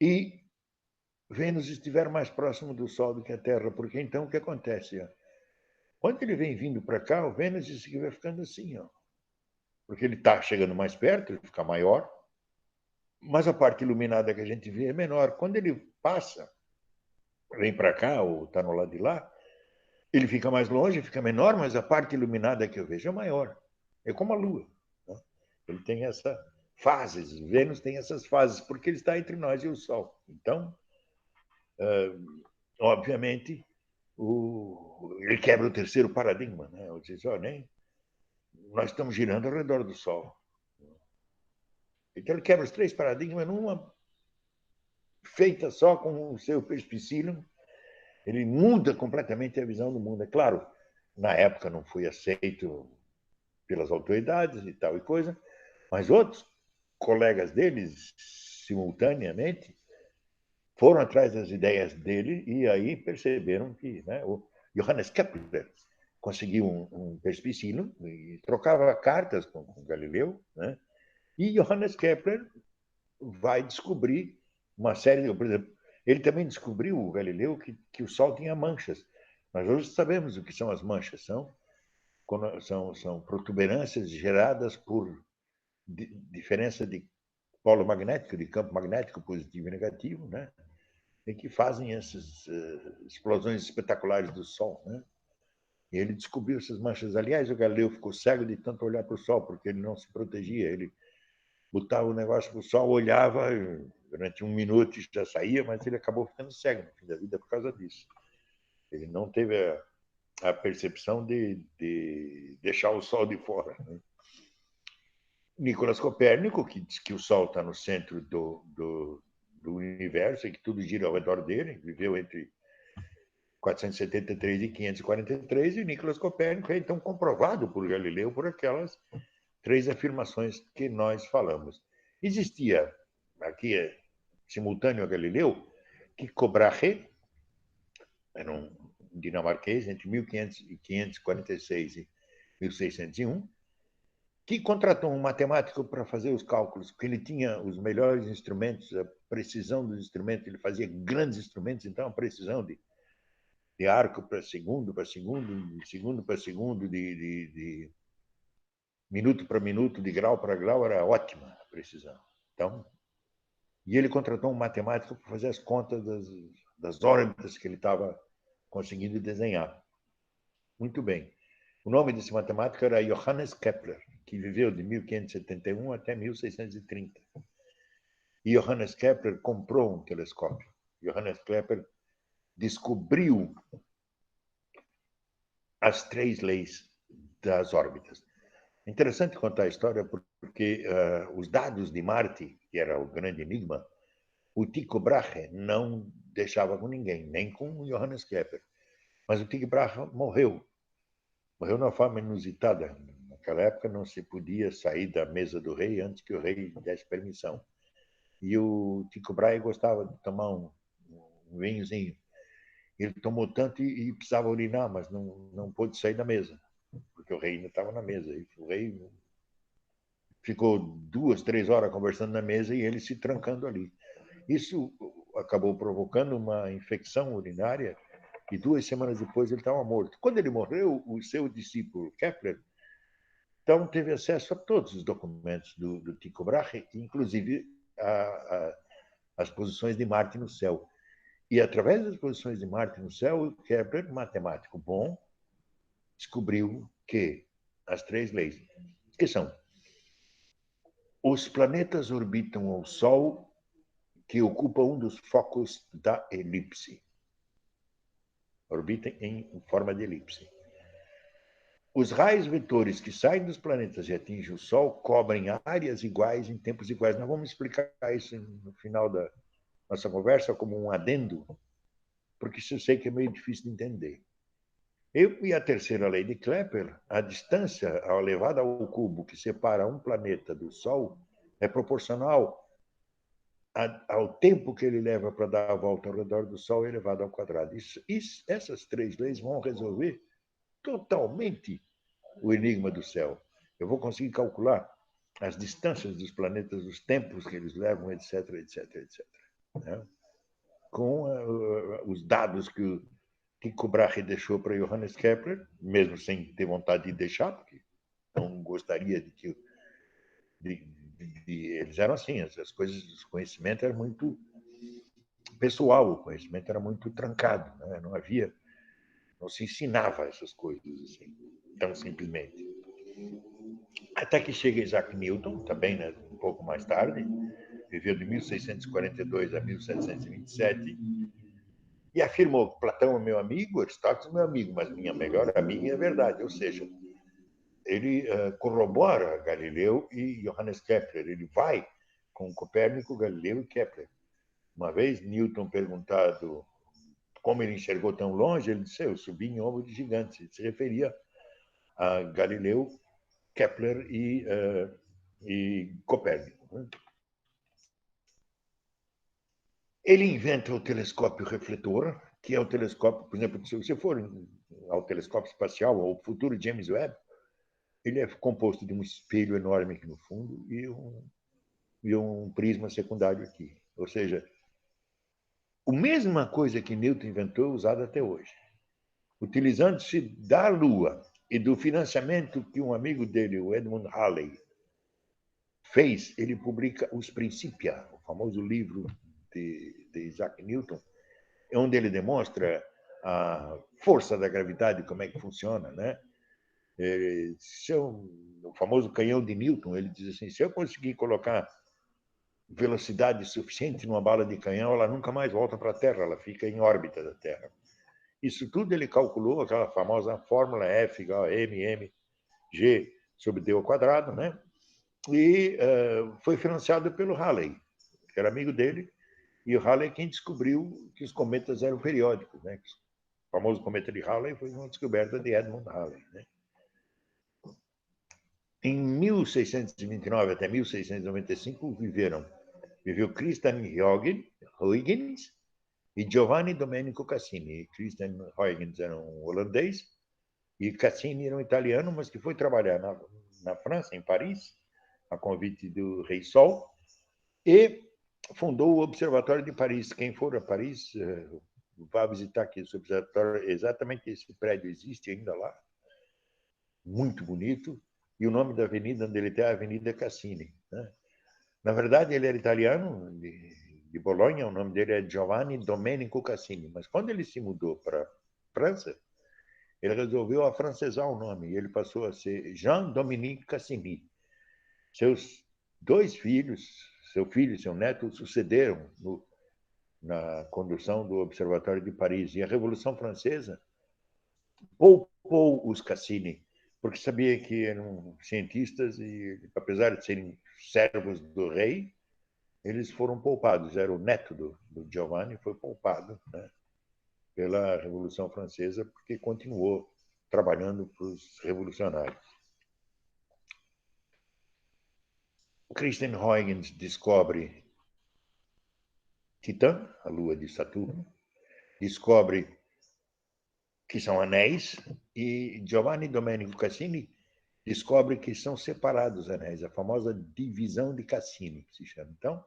E Vênus estiver mais próximo do Sol do que a Terra, porque então o que acontece? Quando ele vem vindo para cá, o Vênus vai ficando assim, porque ele está chegando mais perto, ele fica maior, mas a parte iluminada que a gente vê é menor. Quando ele passa, vem para cá ou está no lado de lá, ele fica mais longe, fica menor, mas a parte iluminada que eu vejo é maior. É como a Lua. Né? Ele tem essas fases, Vênus tem essas fases, porque ele está entre nós e o Sol. Então, obviamente, ele quebra o terceiro paradigma. Né? Ele diz, nós estamos girando ao redor do Sol. Então, ele quebra os 3 paradigmas numa feita só com o seu Perspicillium. Ele muda completamente a visão do mundo. É claro, na época não foi aceito pelas autoridades e tal e coisa, mas outros colegas deles, simultaneamente, foram atrás das ideias dele e aí perceberam que, né, o Johannes Kepler conseguiu um perspicilo e trocava cartas com Galileu, né? E Johannes Kepler vai descobrir uma série de, por exemplo, ele também descobriu, o Galileu, que o Sol tinha manchas. Nós hoje sabemos o que são as manchas, são protuberâncias geradas por diferença de polo magnético, de campo magnético positivo e negativo, né? E que fazem essas explosões espetaculares do Sol, né? E ele descobriu essas manchas. Aliás, o Galileu ficou cego de tanto olhar para o Sol, porque ele não se protegia. Ele botava o negócio para o Sol, olhava durante 1 minuto e já saía, mas ele acabou ficando cego no fim da vida por causa disso. Ele não teve a percepção de deixar o Sol de fora, né? Nicolas Copérnico, que diz que o Sol está no centro do universo e que tudo gira ao redor dele, viveu entre 473 e 543, e Nicolas Copérnico é então comprovado por Galileu por aquelas 3 afirmações que nós falamos. Existia aqui, simultâneo a Galileu, Tycho Brahe, era um dinamarquês entre 1546 e 1601, que contratou um matemático para fazer os cálculos, porque ele tinha os melhores instrumentos, a precisão dos instrumentos, ele fazia grandes instrumentos, então a precisão de arco para segundo, de segundo para segundo, de minuto para minuto, de grau para grau, era ótima a precisão. Então, e ele contratou um matemático para fazer as contas das órbitas que ele estava conseguindo desenhar. Muito bem. O nome desse matemático era Johannes Kepler, que viveu de 1571 até 1630. E Johannes Kepler comprou um telescópio. Johannes Kepler descobriu as 3 leis das órbitas. É interessante contar a história porque os dados de Marte, que era o grande enigma, o Tycho Brahe não deixava com ninguém, nem com Johannes Kepler. Mas o Tycho Brahe morreu. Morreu de uma forma inusitada. Naquela época não se podia sair da mesa do rei antes que o rei desse permissão. E o Tycho Brahe gostava de tomar um vinhozinho. Ele tomou tanto e precisava urinar, mas não pôde sair da mesa, porque o rei ainda estava na mesa. E o rei ficou 2, 3 horas conversando na mesa e ele se trancando ali. Isso acabou provocando uma infecção urinária e 2 semanas depois ele estava morto. Quando ele morreu, o seu discípulo Kepler então teve acesso a todos os documentos do Tycho Brahe, inclusive as posições de Marte no céu. E através das posições de Marte no céu, Kepler, matemático bom, descobriu que as 3 leis, que são: os planetas orbitam ao Sol, que ocupa um dos focos da elipse. Orbitam em forma de elipse. Os raios vetores que saem dos planetas e atingem o Sol cobrem áreas iguais em tempos iguais. Nós vamos explicar isso no final da nossa conversa como um adendo, porque isso eu sei que é meio difícil de entender. E a terceira lei de Kepler, a distância elevada ao cubo que separa um planeta do Sol é proporcional ao tempo que ele leva para dar a volta ao redor do Sol elevado ao quadrado. Essas 3 leis vão resolver totalmente o enigma do céu. Eu vou conseguir calcular as distâncias dos planetas, os tempos que eles levam, etc, etc, etc. Né? Com os dados que o Tycho Brahe deixou para Johannes Kepler, mesmo sem ter vontade de deixar, porque não gostaria de que eles eram assim, as coisas, o conhecimento era muito pessoal, o conhecimento era muito trancado, né? Não se ensinava essas coisas assim, tão simplesmente. Até que chega Isaac Newton, também, né, um pouco mais tarde, viveu de 1642 a 1727, e afirmou: Platão é meu amigo, Aristóteles é meu amigo, mas minha melhor amiga é a verdade. Ou seja, ele corrobora Galileu e Johannes Kepler. Ele vai com Copérnico, Galileu e Kepler. Uma vez, Newton perguntado como ele enxergou tão longe, ele disse: eu subi em ombro de gigantes. Ele se referia a Galileu Kepler e Copérnico. Né? Ele inventa o telescópio refletor, que é o telescópio, por exemplo, se você for ao telescópio espacial, ao futuro James Webb, ele é composto de um espelho enorme aqui no fundo e um prisma secundário aqui. Ou seja, a mesma coisa que Newton inventou é usada até hoje. Utilizando-se da Lua e do financiamento que um amigo dele, o Edmund Halley, fez, ele publica Os Principia, o famoso livro de Isaac Newton, onde ele demonstra a força da gravidade, como é que funciona, né? O famoso canhão de Newton, ele diz assim, se eu conseguir colocar velocidade suficiente numa bala de canhão, ela nunca mais volta para a Terra, ela fica em órbita da Terra. Isso tudo ele calculou, aquela famosa fórmula F igual a mg sobre d ao quadrado, né? E foi financiado pelo Halley, que era amigo dele, e o Halley é quem descobriu que os cometas eram periódicos, né? O famoso cometa de Halley foi uma descoberta de Edmund Halley, né? Em 1629 até 1695 viveu Christian Huygens e Giovanni Domenico Cassini. Christian Huygens era um holandês e Cassini era um italiano, mas que foi trabalhar na França, em Paris, a convite do Rei Sol, e fundou o Observatório de Paris. Quem for a Paris, vá visitar aqui esse observatório. Exatamente esse prédio existe ainda lá, muito bonito, e o nome da avenida onde ele está é a Avenida Cassini. Né? Na verdade, ele era italiano, de Bolonha, o nome dele é Giovanni Domenico Cassini, mas quando ele se mudou para França, ele resolveu afrancesar o nome, e ele passou a ser Jean-Dominique Cassini. Seus dois filhos, seu filho e seu neto, sucederam na condução do Observatório de Paris. E a Revolução Francesa poupou os Cassini, porque sabia que eram cientistas e, apesar de serem servos do rei, eles foram poupados. Era o neto do Giovanni, foi poupado, né, pela Revolução Francesa, porque continuou trabalhando para os revolucionários. Christian Huygens descobre Titã, a lua de Saturno, descobre que são anéis, e Giovanni Domenico Cassini descobre que são separados anéis, a famosa divisão de Cassini, que se chama. Então,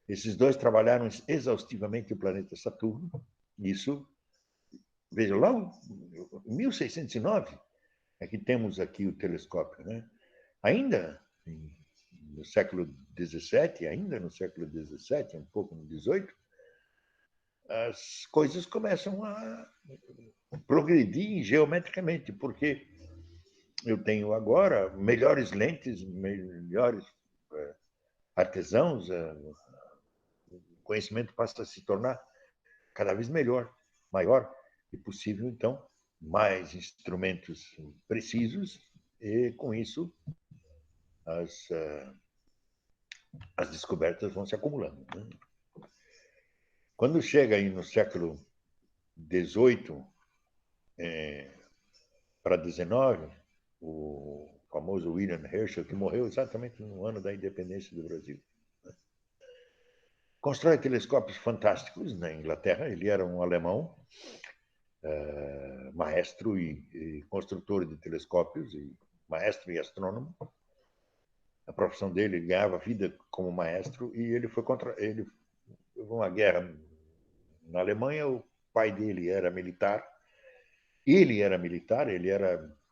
esses dois trabalharam exaustivamente o planeta Saturno. Isso, veja, lá em 1609 é que temos aqui o telescópio, né? Ainda no século XVII, um pouco no XVIII, as coisas começam a progredir geometricamente, porque eu tenho agora melhores lentes, melhores artesãos, o conhecimento passa a se tornar cada vez melhor, maior, e possível, então, mais instrumentos precisos, e com isso as descobertas vão se acumulando. Né? Quando chega aí no século XVIII para XIX, o famoso William Herschel, que morreu exatamente no ano da independência do Brasil, né? Constrói telescópios fantásticos na Inglaterra. Ele era um alemão, maestro e construtor de telescópios, e maestro e astrônomo. A profissão dele, ele ganhava vida como maestro, e ele foi uma guerra na Alemanha. O pai dele era militar, ele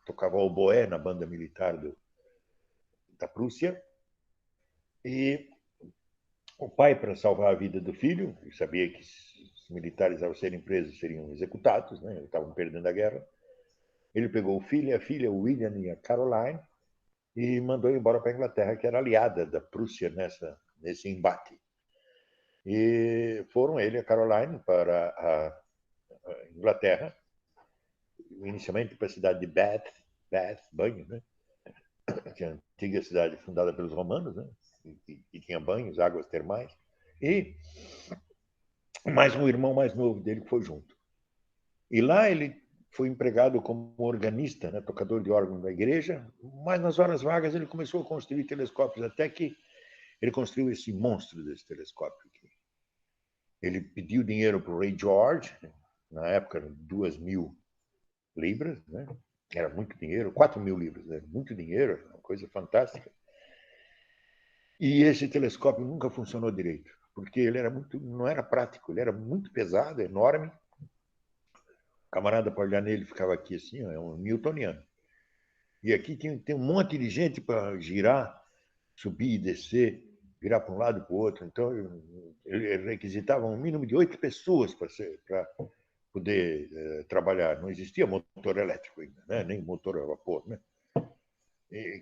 tocava oboé na banda militar da Prússia, e o pai, para salvar a vida do filho, sabia que os militares, ao serem presos, seriam executados, né? Estavam perdendo a guerra. Ele pegou o filho e a filha, o William e a Caroline, e mandou embora para a Inglaterra, que era aliada da Prússia nesse embate. E foram ele e a Caroline para a Inglaterra, inicialmente para a cidade de Bath, banho, né? Que é a antiga cidade fundada pelos romanos, né? E tinha banhos, águas termais. E mais um irmão mais novo dele que foi junto. E lá ele foi empregado como organista, né, tocador de órgão da igreja, mas nas horas vagas ele começou a construir telescópios, até que ele construiu esse monstro desse telescópio aqui. Ele pediu dinheiro para o Ray George, na época 2.000 libras, né? Era muito dinheiro, 4.000 libras, era muito dinheiro, uma coisa fantástica. E esse telescópio nunca funcionou direito, porque ele era não era prático, ele era muito pesado, enorme. O camarada para olhar nele ficava aqui assim, é um newtoniano. E aqui tem um monte de gente para girar, subir e descer, virar para um lado e para o outro. Então, ele requisitava um mínimo de 8 pessoas para poder trabalhar. Não existia motor elétrico ainda, né? Nem motor a vapor, né?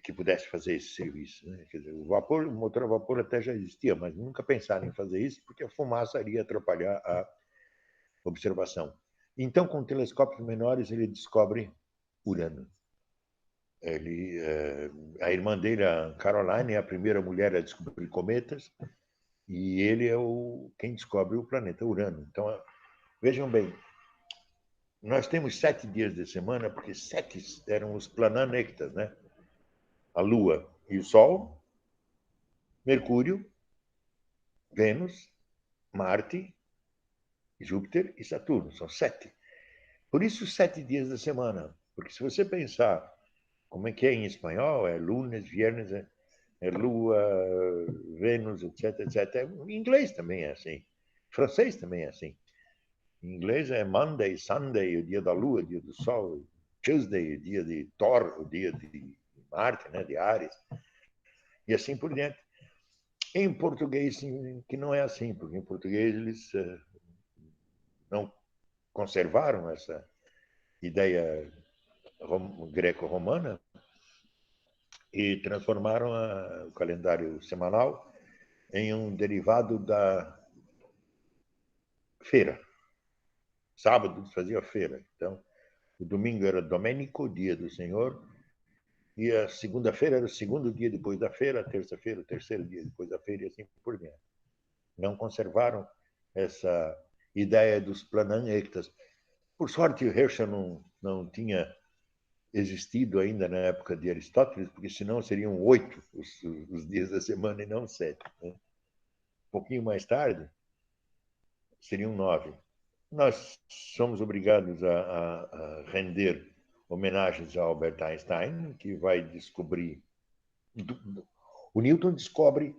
Que pudesse fazer esse serviço. Né? Quer dizer, o motor a vapor até já existia, mas nunca pensaram em fazer isso, porque a fumaça iria atrapalhar a observação. Então, com telescópios menores, ele descobre Urano. A irmã dele, a Caroline, é a primeira mulher a descobrir cometas, e ele é quem descobre o planeta Urano. Então, vejam bem, nós temos 7 dias de semana, porque 7 eram os plananectas, né? A Lua e o Sol, Mercúrio, Vênus, Marte, Júpiter e Saturno. São 7. Por isso, 7 dias da semana. Porque se você pensar como é que é em espanhol, é lunes, viernes, é lua, Vênus, etc, etc. Em inglês também é assim. Em francês também é assim. Em inglês é Monday, Sunday, o dia da lua, o dia do sol. Tuesday, o dia de Thor, o dia de Marte, né, de Ares. E assim por diante. Em português, que não é assim, porque em português eles não conservaram essa ideia greco-romana e transformaram o calendário semanal em um derivado da feira. Sábado fazia feira. Então, o domingo era Domênico, dia do Senhor, e a segunda-feira era o segundo dia depois da feira, a terça-feira, o terceiro dia depois da feira, e assim por diante. Não conservaram essa ideia dos plananectas. Por sorte, Herschel não tinha existido ainda na época de Aristóteles, porque senão seriam 8 os dias da semana e não 7. Né? Um pouquinho mais tarde, seriam 9. Nós somos obrigados a render homenagens a Albert Einstein, que vai descobrir. O Newton descobre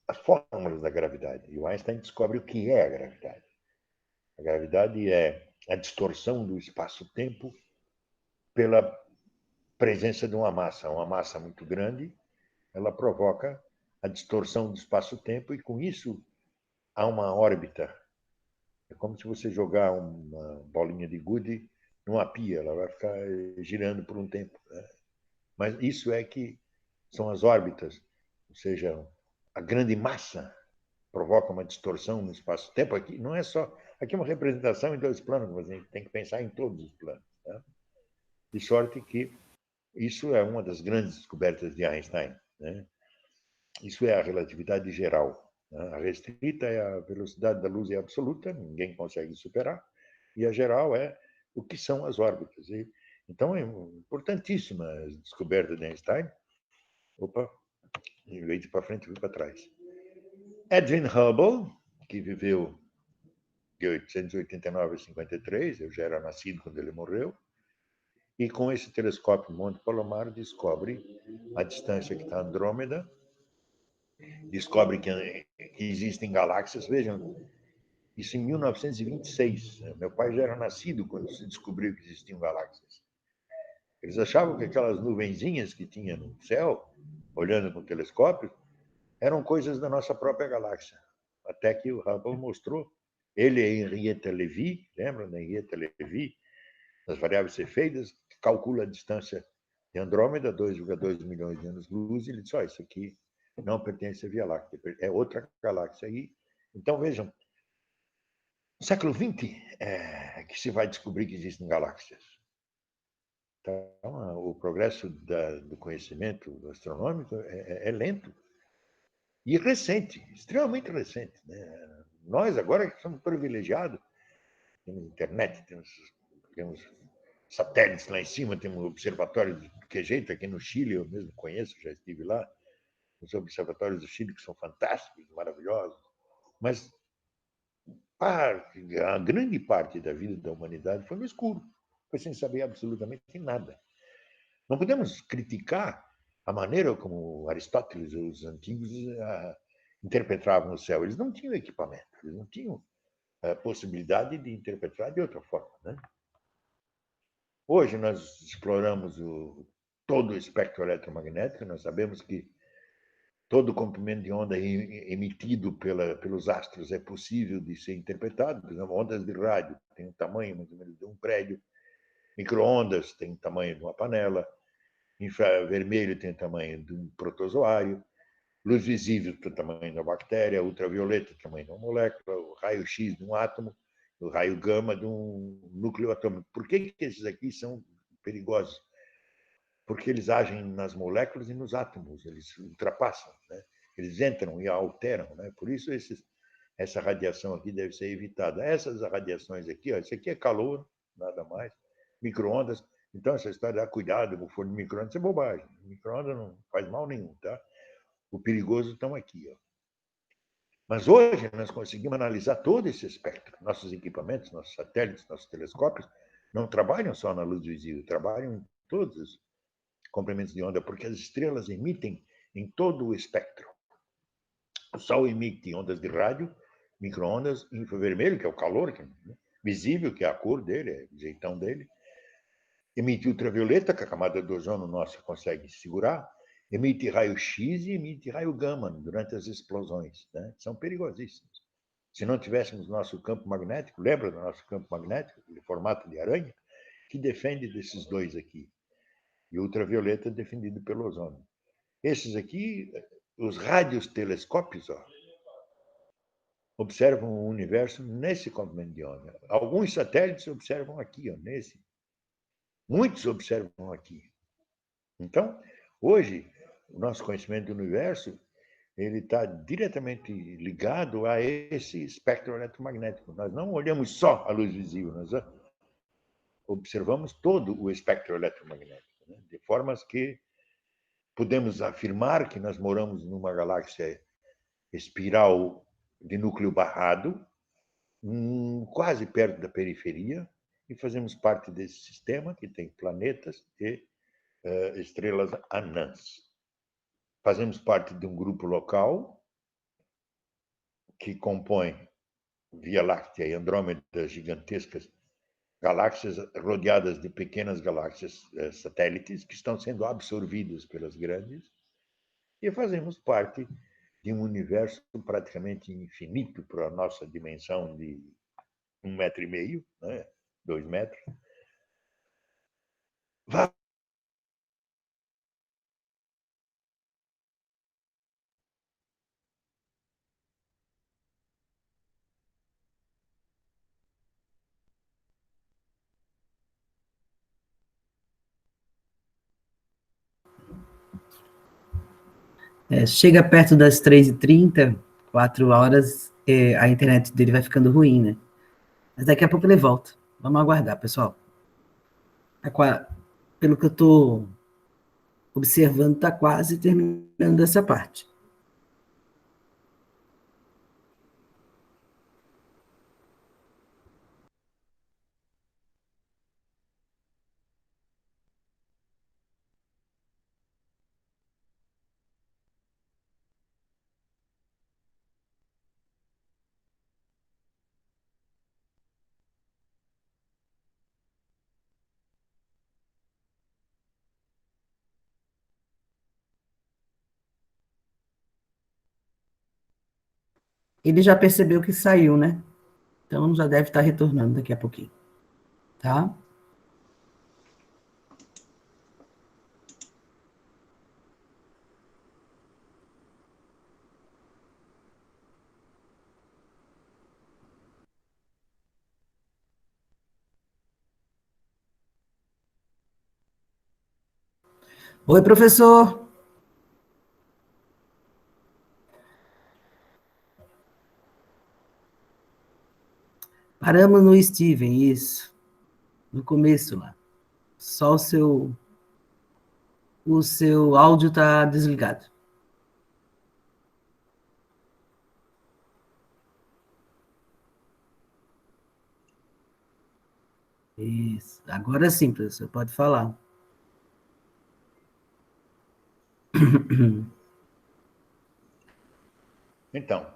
as fórmulas da gravidade, e o Einstein descobre o que é a gravidade. A gravidade é a distorção do espaço-tempo pela presença de uma massa muito grande, ela provoca a distorção do espaço-tempo e, com isso, há uma órbita. É como se você jogar uma bolinha de gude numa pia, ela vai ficar girando por um tempo. Né? Mas isso é que são as órbitas, ou seja, a grande massa provoca uma distorção no espaço-tempo. Aqui não é só... Aqui é uma representação em 2 planos, mas a gente tem que pensar em todos os planos. Tá? De sorte que isso é uma das grandes descobertas de Einstein. Né? Isso é a relatividade geral. Né? A restrita é a velocidade da luz é absoluta, ninguém consegue superar, e a geral é o que são as órbitas. Então, é importantíssima a descoberta de Einstein. Opa, em vez de ir para frente, eu fui para trás. Edwin Hubble, que viveu de 889 a 53, eu já era nascido quando ele morreu, e com esse telescópio Monte Palomar descobre a distância que está Andrômeda, descobre que existem galáxias. Vejam, isso em 1926. Meu pai já era nascido quando se descobriu que existiam galáxias. Eles achavam que aquelas nuvenzinhas que tinha no céu, olhando com o telescópio, eram coisas da nossa própria galáxia. Até que o Hubble mostrou. Ele e Henrietta Levy, lembram da Henrietta Levy, das variáveis cefeidas, que calcula a distância de Andrômeda, 2,2 milhões de anos-luz, e ele disse, isso aqui não pertence à Via Láctea, é outra galáxia. Então, vejam, no século XX é que se vai descobrir que existem galáxias. Então, o progresso do conhecimento astronômico é lento e recente, extremamente recente. Né? Nós, agora, somos privilegiados, temos internet, temos temos satélites lá em cima, temos um observatório de que jeito aqui no Chile, eu mesmo conheço, já estive lá, os observatórios do Chile que são fantásticos, maravilhosos, mas a grande parte da vida da humanidade foi no escuro, foi sem saber absolutamente nada. Não podemos criticar a maneira como Aristóteles e os antigos interpretavam o céu. Eles não tinham equipamento, eles não tinham a possibilidade de interpretar de outra forma, né? Hoje nós exploramos todo o espectro eletromagnético, nós sabemos que todo o comprimento de onda emitido pelos astros é possível de ser interpretado. Por exemplo, ondas de rádio têm o tamanho mais ou menos de um prédio, micro-ondas têm o tamanho de uma panela, infravermelho tem o tamanho de um protozoário, luz visível tem o tamanho da bactéria, ultravioleta tem o tamanho de uma molécula, o raio-x de um átomo, o raio gama de um núcleo atômico. Por que esses aqui são perigosos? Porque eles agem nas moléculas e nos átomos, eles ultrapassam, né? Eles entram e alteram, né? Por isso essa radiação aqui deve ser evitada. Essas radiações aqui, ó, isso aqui é calor, nada mais, micro-ondas. Então, essa história de cuidado com o forno de micro-ondas é bobagem. Micro-ondas não faz mal nenhum, tá? O perigoso estão aqui, ó. Mas hoje nós conseguimos analisar todo esse espectro. Nossos equipamentos, nossos satélites, nossos telescópios não trabalham só na luz visível, trabalham em todos os comprimentos de onda, porque as estrelas emitem em todo o espectro. O Sol emite ondas de rádio, micro-ondas, infravermelho, que é o calor, que é visível, que é a cor dele, é o jeitão dele. Emite ultravioleta, que a camada do ozono nossa consegue segurar. Emite raio-x e emite raio gama durante as explosões, né? São perigosíssimos. Se não tivéssemos nosso campo magnético, lembra do nosso campo magnético, de formato de aranha, que defende desses dois aqui. E ultravioleta defendido pelo ozônio. Esses aqui, os radiotelescópios, ó, observam o universo nesse comprimento de onda. Alguns satélites observam aqui, ó, nesse. Muitos observam aqui. Então, hoje, o nosso conhecimento do universo ele está diretamente ligado a esse espectro eletromagnético. Nós não olhamos só a luz visível, nós observamos todo o espectro eletromagnético, né? De formas que podemos afirmar que nós moramos numa galáxia espiral de núcleo barrado, quase perto da periferia, e fazemos parte desse sistema que tem planetas e estrelas anãs. Fazemos parte de um grupo local que compõe Via Láctea e Andrômeda gigantescas galáxias rodeadas de pequenas galáxias satélites que estão sendo absorvidas pelas grandes, e fazemos parte de um universo praticamente infinito para a nossa dimensão de 1,5 metro, né? 2 metros. Chega perto das 3h30, 4 horas, a internet dele vai ficando ruim, né? Mas daqui a pouco ele volta. Vamos aguardar, pessoal. Pelo que eu estou observando, está quase terminando essa parte. Ele já percebeu que saiu, né? Então já deve estar retornando daqui a pouquinho. Tá? Oi, professor. Paramos no Steven, isso. no começo lá. Só o seu áudio está desligado. Isso. Agora sim, professor, pode falar. Então,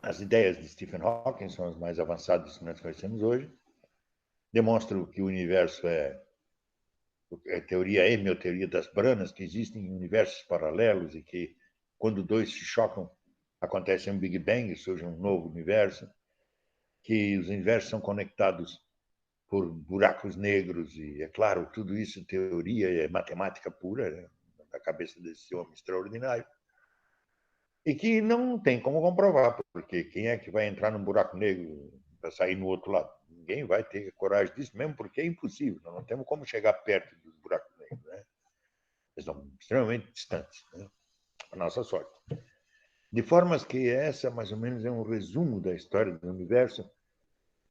as ideias de Stephen Hawking são as mais avançadas que nós conhecemos hoje. Demonstram que o universo é teoria hemioteoria das branas, que existem universos paralelos e que, quando dois se chocam, acontece um Big Bang, surge um novo universo, que os universos são conectados por buracos negros, e, é claro, tudo isso é teoria, é matemática pura, né, na cabeça desse homem extraordinário, e que não tem como comprovar, porque quem é que vai entrar num buraco negro para sair no outro lado? Ninguém vai ter coragem disso, mesmo porque é impossível, nós não temos como chegar perto dos buracos negros, né? Eles são extremamente distantes, né? A nossa sorte. De formas que essa, mais ou menos, é um resumo da história do universo.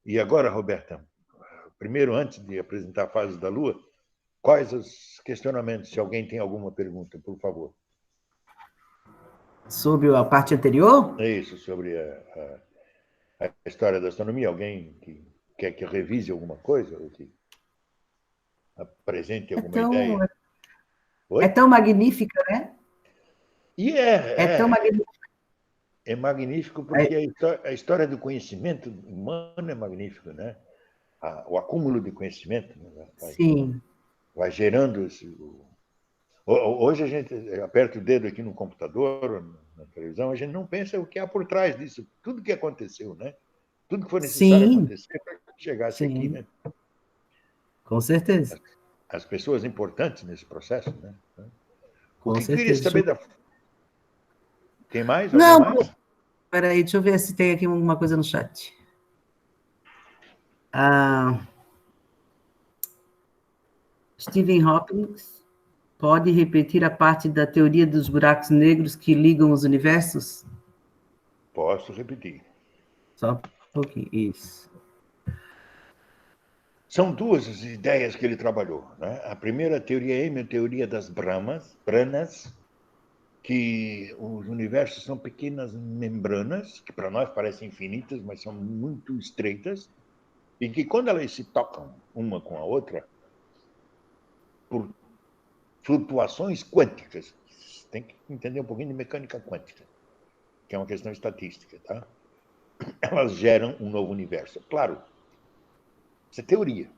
E agora, Roberta, primeiro, antes de apresentar a fase da Lua, quais os questionamentos? Se alguém tem alguma pergunta, por favor. Sobre a parte anterior? É isso, sobre a história da astronomia. Alguém que quer que revise alguma coisa, ou que apresente É alguma tão, ideia? é Oi? tão magnífica, né? E É tão magnífica. é magnífico porque a história do conhecimento humano é magnífica, né? O acúmulo de conhecimento, né? Sim, Vai gerando esse. Hoje a gente aperta o dedo aqui no computador, na televisão, a gente não pensa o que há por trás disso, tudo que aconteceu, né? Tudo que foi necessário sim, acontecer para que chegasse aqui, sim, né? com certeza, As pessoas importantes nesse processo, né? O com que queria certeza. saber da. Tem mais? Alguém Não, mais? peraí, deixa eu ver se tem aqui alguma coisa no chat. Ah, Stephen Hawking pode repetir a parte da teoria dos buracos negros que ligam os universos? Posso repetir. Só um pouquinho, isso. São duas as ideias que ele trabalhou, né? A primeira teoria é a teoria das branas, que os universos são pequenas membranas, que para nós parecem infinitas, mas são muito estreitas, e que quando elas se tocam uma com a outra, por flutuações quânticas, tem que entender um pouquinho de mecânica quântica, que é uma questão estatística, tá? Elas geram um novo universo. Claro, isso é teoria,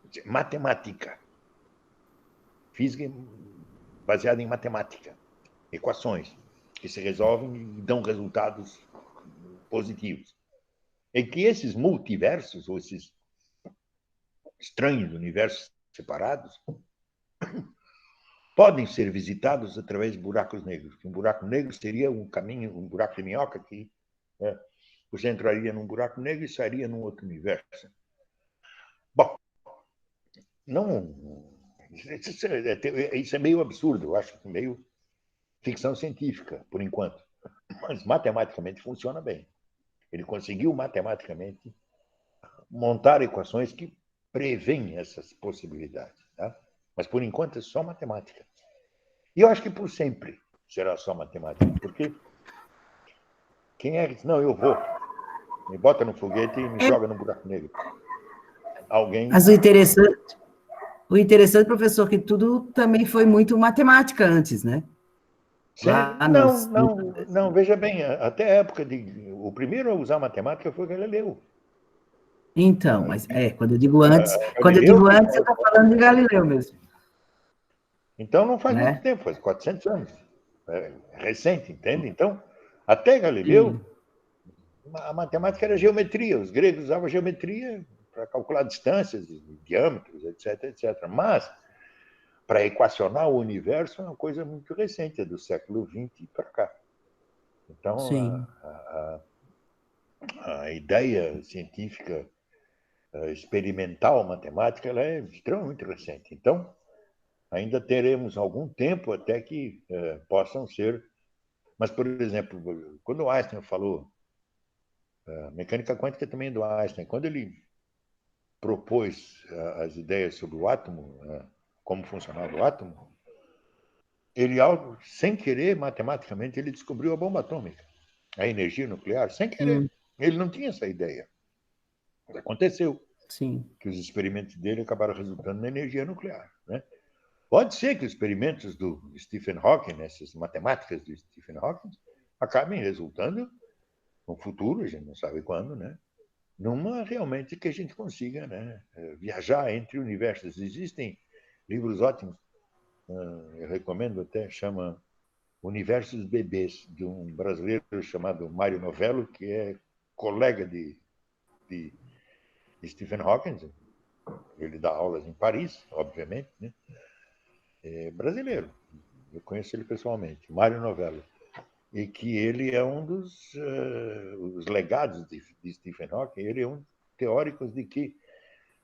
isso é matemática, física baseada em matemática, equações que se resolvem e dão resultados positivos. É que esses multiversos, ou esses estranhos universos separados, podem ser visitados através de buracos negros. Um buraco negro seria um caminho, um buraco de minhoca que, né, você entraria num buraco negro e sairia num outro universo. Bom, não. Isso é meio absurdo, eu acho que meio ficção científica, por enquanto. Mas matematicamente funciona bem. Ele conseguiu matematicamente montar equações que prevêem essas possibilidades. Tá? Mas, por enquanto, é só matemática. E eu acho que por sempre será só matemática, porque quem é que diz, não, eu vou, me bota no foguete e me É, joga no buraco negro? Alguém. mas o interessante, professor, que tudo também foi muito matemática antes, né? Sim, Lá não, não, não, veja bem, até a época de. O primeiro a usar matemática foi Galileu. Então, mas quando eu digo antes, Galileu que. eu estou falando de Galileu mesmo, Então não faz muito né? tempo, faz 400 anos. É recente, entende? Então, até Galileu, Sim, a matemática era geometria. Os gregos usavam geometria para calcular distâncias, diâmetros, etc, etc. Mas, para equacionar o universo, é uma coisa muito recente, é do século XX para cá. Então, sim, a ideia científica experimental matemática ela é extremamente recente. Então, ainda teremos algum tempo até que possam ser. Mas, por exemplo, quando o Einstein falou, a mecânica quântica também é do Einstein, quando ele propôs as ideias sobre o átomo, como funcionava o átomo, ele, sem querer, matematicamente, ele descobriu a bomba atômica, a energia nuclear, sem querer. Ele não tinha essa ideia. Aconteceu. Sim. Que os experimentos dele acabaram resultando na energia nuclear, né? Pode ser que os experimentos do Stephen Hawking, essas matemáticas do Stephen Hawking, acabem resultando, no futuro, a gente não sabe quando, né? Numa realmente que a gente consiga, né, viajar entre universos. Existem livros ótimos, eu recomendo até, chama Universos Bebês, de um brasileiro chamado Mário Novello, que é colega de Stephen Hawking. Ele dá aulas em Paris, obviamente, né? É brasileiro. Eu conheço ele pessoalmente, Mário Novello. E que ele é um dos os legados de Stephen Hawking. Ele é um dos teóricos de que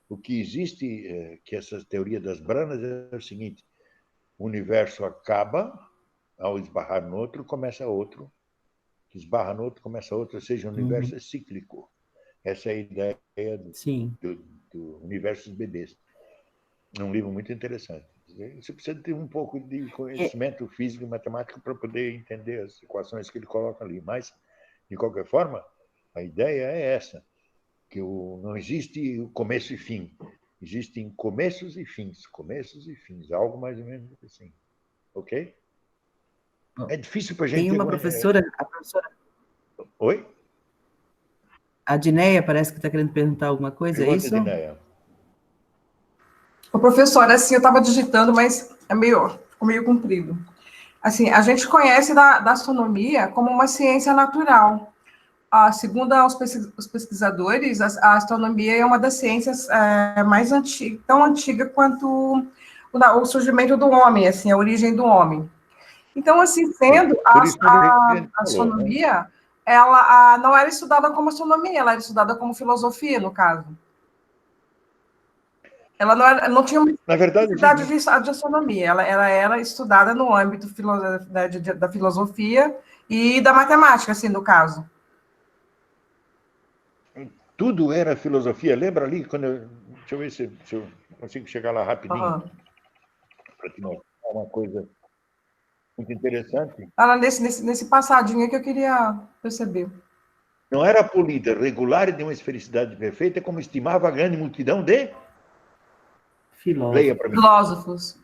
o que existe, que essa teoria das branas é o seguinte: o universo acaba, ao esbarrar no outro, começa outro, que esbarra no outro, começa outro, ou seja, o universo é cíclico. Essa é a ideia do universo dos bebês. É um livro muito interessante. Você precisa ter um pouco de conhecimento físico e matemático para poder entender as equações que ele coloca ali. Mas, de qualquer forma, a ideia é essa, que não existe começo e fim. Existem começos e fins, algo mais ou menos assim. Ok? É difícil para a gente... Tem uma professora, a professora... Oi? A Dineia parece que está querendo perguntar alguma coisa, é isso? Dineia. O professor, assim, eu estava digitando, mas ficou meio comprido. Assim, a gente conhece da astronomia como uma ciência natural. Segundo os pesquisadores, a astronomia é uma das ciências mais antigas, tão antiga quanto o surgimento do homem, assim, a origem do homem. Então, assim, sendo a astronomia, ela não era estudada como astronomia, ela era estudada como filosofia, no caso. Ela não tinha uma necessidade de astronomia, ela era estudada no âmbito da filosofia e da matemática, assim, no caso. Tudo era filosofia. Lembra ali, deixa eu ver se eu consigo chegar lá rapidinho, para te mostrar uma coisa muito interessante. Nesse passadinho que eu queria perceber. Não era polida, regular e de uma esfericidade perfeita, como estimava a grande multidão de filósofos,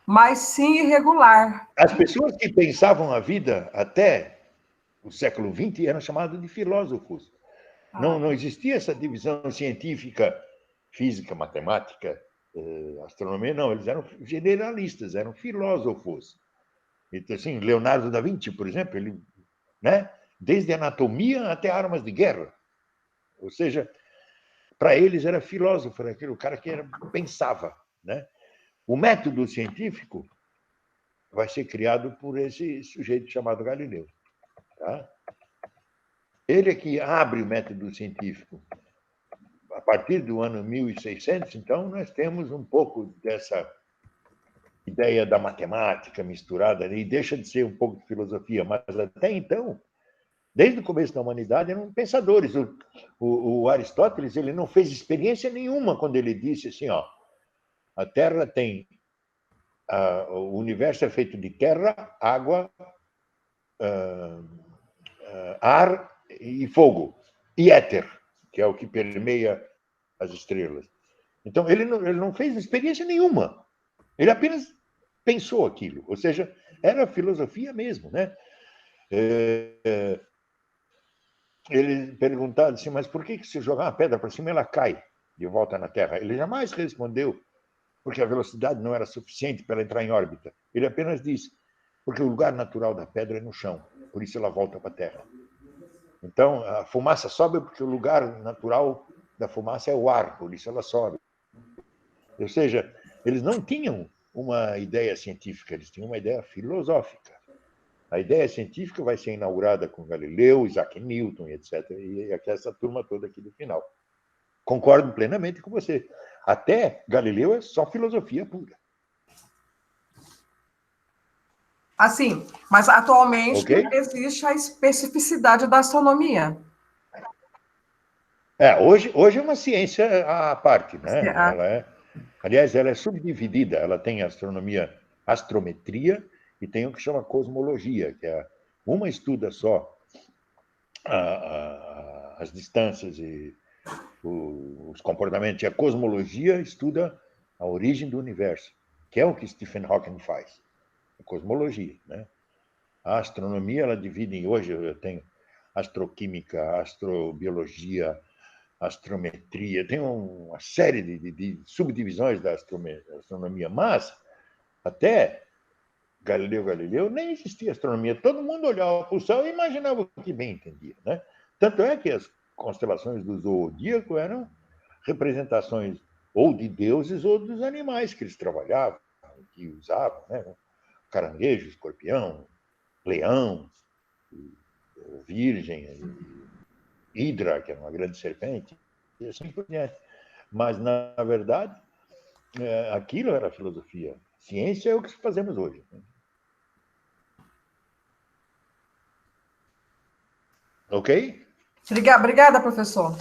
mas sim irregular. As pessoas que pensavam a vida até o século XX eram chamadas de filósofos. Não existia essa divisão científica, física, matemática, astronomia, não. Eles eram generalistas, eram filósofos. Então, assim, Leonardo da Vinci, por exemplo, ele, né, desde anatomia até armas de guerra. Ou seja, para eles era filósofo, era aquele cara que pensava, né? O método científico vai ser criado por esse sujeito chamado Galileu. Tá? Ele é que abre o método científico. A partir do ano 1600, então, nós temos um pouco dessa ideia da matemática misturada, e deixa de ser um pouco de filosofia, mas até então, desde o começo da humanidade, eram pensadores. O Aristóteles, ele não fez experiência nenhuma quando ele disse assim, ó, a Terra tem... o universo é feito de terra, água, ar e fogo, e éter, que é o que permeia as estrelas. Então, ele não fez experiência nenhuma. Ele apenas pensou aquilo. Ou seja, era filosofia mesmo, né? Ele perguntava assim, mas por que se jogar uma pedra para cima ela cai de volta na Terra? Ele jamais respondeu porque a velocidade não era suficiente para ela entrar em órbita. Ele apenas disse, porque o lugar natural da pedra é no chão, por isso ela volta para a Terra. Então, a fumaça sobe porque o lugar natural da fumaça é o ar, por isso ela sobe. Ou seja, eles não tinham uma ideia científica, eles tinham uma ideia filosófica. A ideia científica vai ser inaugurada com Galileu, Isaac Newton, etc. E essa turma toda aqui do final. Concordo plenamente com você. Até Galileu é só filosofia pura. Assim, mas atualmente existe a especificidade da astronomia. Hoje é uma ciência à parte, né? Aliás, ela é subdividida. Ela tem astronomia, astrometria, e tem o que chama cosmologia, que é uma estuda só as distâncias e os comportamentos. E a cosmologia estuda a origem do universo, que é o que Stephen Hawking faz, a cosmologia, né? A astronomia, ela divide hoje, eu tenho astroquímica, astrobiologia, astrometria, tem uma série de subdivisões da astronomia, mas até Galileu Galileu nem existia astronomia, todo mundo olhava para o céu e imaginava o que bem entendia, né? Tanto é que as constelações do zodíaco eram representações ou de deuses ou dos animais que eles trabalhavam, que usavam, né? Caranguejo, escorpião, leão, virgem, hidra, que é uma grande serpente, e assim por diante. Mas, na verdade, aquilo era filosofia. Ciência é o que fazemos hoje. Ok? Obrigada, professor.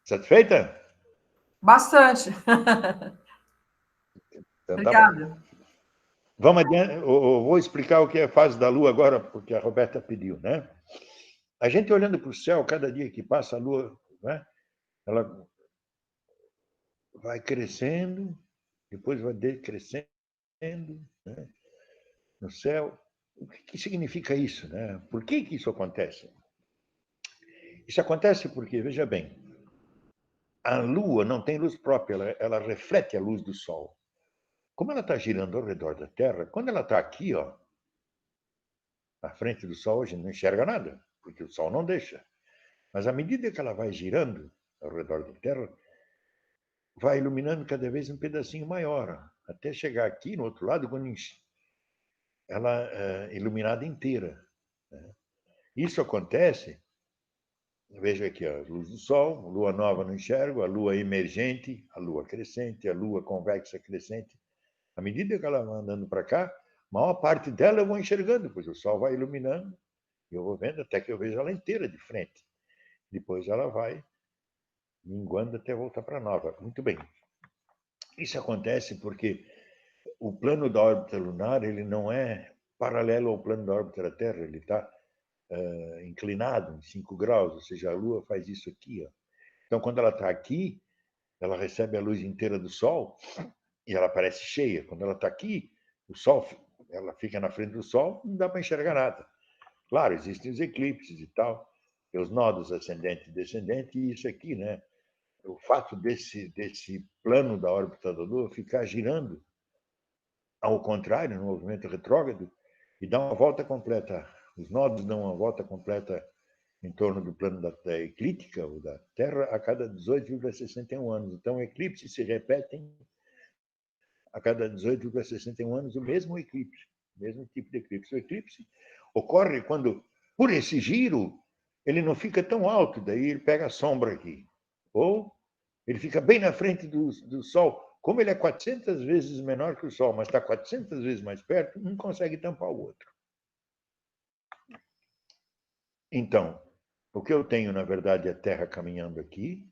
Satisfeita? Bastante. Então, tá bom. Obrigada. Vamos adiante. Eu vou explicar o que é a fase da Lua agora, porque a Roberta pediu, né? A gente olhando para o céu, cada dia que passa a Lua, né? Ela vai crescendo, depois vai decrescendo, né? No céu. O que significa isso, né? Por que isso acontece? Isso acontece porque, veja bem, a Lua não tem luz própria, ela reflete a luz do Sol. Como ela está girando ao redor da Terra, quando ela está aqui, ó, na frente do Sol, a gente não enxerga nada, porque o Sol não deixa. Mas à medida que ela vai girando ao redor da Terra, vai iluminando cada vez um pedacinho maior, até chegar aqui no outro lado, quando ela é iluminada inteira. Isso acontece, veja aqui, a luz do Sol, lua nova não enxergo, a lua emergente, a lua crescente, a lua convexa crescente. À medida que ela vai andando para cá, a maior parte dela eu vou enxergando, pois o Sol vai iluminando, e eu vou vendo até que eu vejo ela inteira de frente. Depois ela vai minguando até voltar para nova. Muito bem. Isso acontece porque o plano da órbita lunar ele não é paralelo ao plano da órbita da Terra, ele está inclinado em 5 graus, ou seja, a Lua faz isso aqui. Ó. Então, quando ela está aqui, ela recebe a luz inteira do Sol e ela parece cheia. Quando ela está aqui, o Sol, ela fica na frente do Sol, não dá para enxergar nada. Claro, existem os eclipses e tal, os nodos ascendente e descendente, e isso aqui, né? O fato desse plano da órbita da Lua ficar girando ao contrário, no movimento retrógrado, e dá uma volta completa. Os nodos dão uma volta completa em torno do plano da eclíptica, ou da Terra, a cada 18,61 anos. Então, eclipses se repetem a cada 18,61 anos o mesmo eclipse, o mesmo tipo de eclipse. O eclipse ocorre quando, por esse giro, ele não fica tão alto, daí ele pega a sombra aqui. Ou ele fica bem na frente do Sol. Como ele é 400 vezes menor que o Sol, mas está 400 vezes mais perto, um consegue tampar o outro. Então, o que eu tenho, na verdade, é a Terra caminhando aqui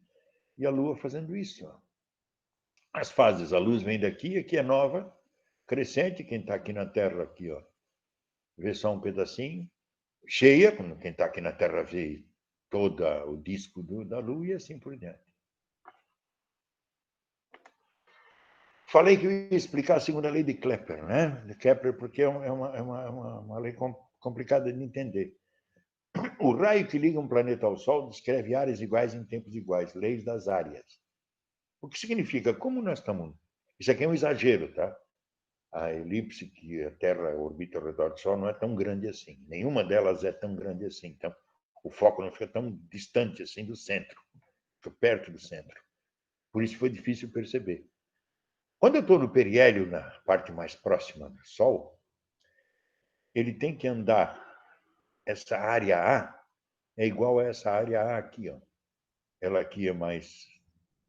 e a Lua fazendo isso. Ó. As fases, a luz vem daqui, aqui é nova, crescente, quem está aqui na Terra, aqui, ó, vê só um pedacinho, cheia, quem está aqui na Terra vê todo o disco da Lua e assim por diante. Falei que eu ia explicar a segunda lei de Kepler, né? De Kepler, porque é uma lei complicada de entender. O raio que liga um planeta ao Sol descreve áreas iguais em tempos iguais, leis das áreas. O que significa, como nós estamos... Isso aqui é um exagero, tá? A elipse que a Terra orbita ao redor do Sol não é tão grande assim. Nenhuma delas é tão grande assim. Então, o foco não fica tão distante assim do centro. Fica perto do centro. Por isso foi difícil perceber. Quando eu estou no periélio, na parte mais próxima do Sol, ele tem que andar, essa área A é igual a essa área A aqui. Ó. Ela aqui é mais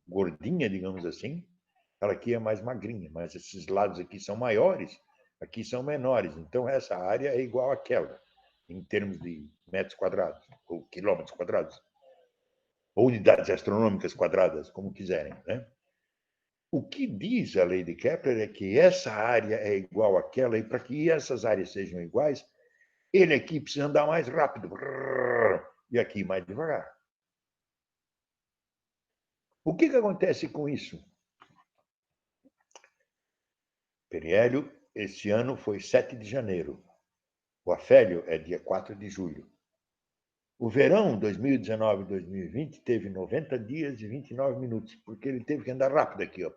gordinha, digamos assim, ela aqui é mais magrinha, mas esses lados aqui são maiores, aqui são menores. Então, essa área é igual àquela, em termos de metros quadrados, ou quilômetros quadrados. ou unidades astronômicas quadradas, como quiserem, né? O que diz a lei de Kepler é que essa área é igual àquela, e para que essas áreas sejam iguais, ele aqui precisa andar mais rápido, e aqui mais devagar. O que acontece com isso? Periélio, esse ano foi 7 de janeiro. O afélio é dia 4 de julho. O verão 2019-2020 teve 90 dias e 29 minutos, porque ele teve que andar rápido aqui, ó,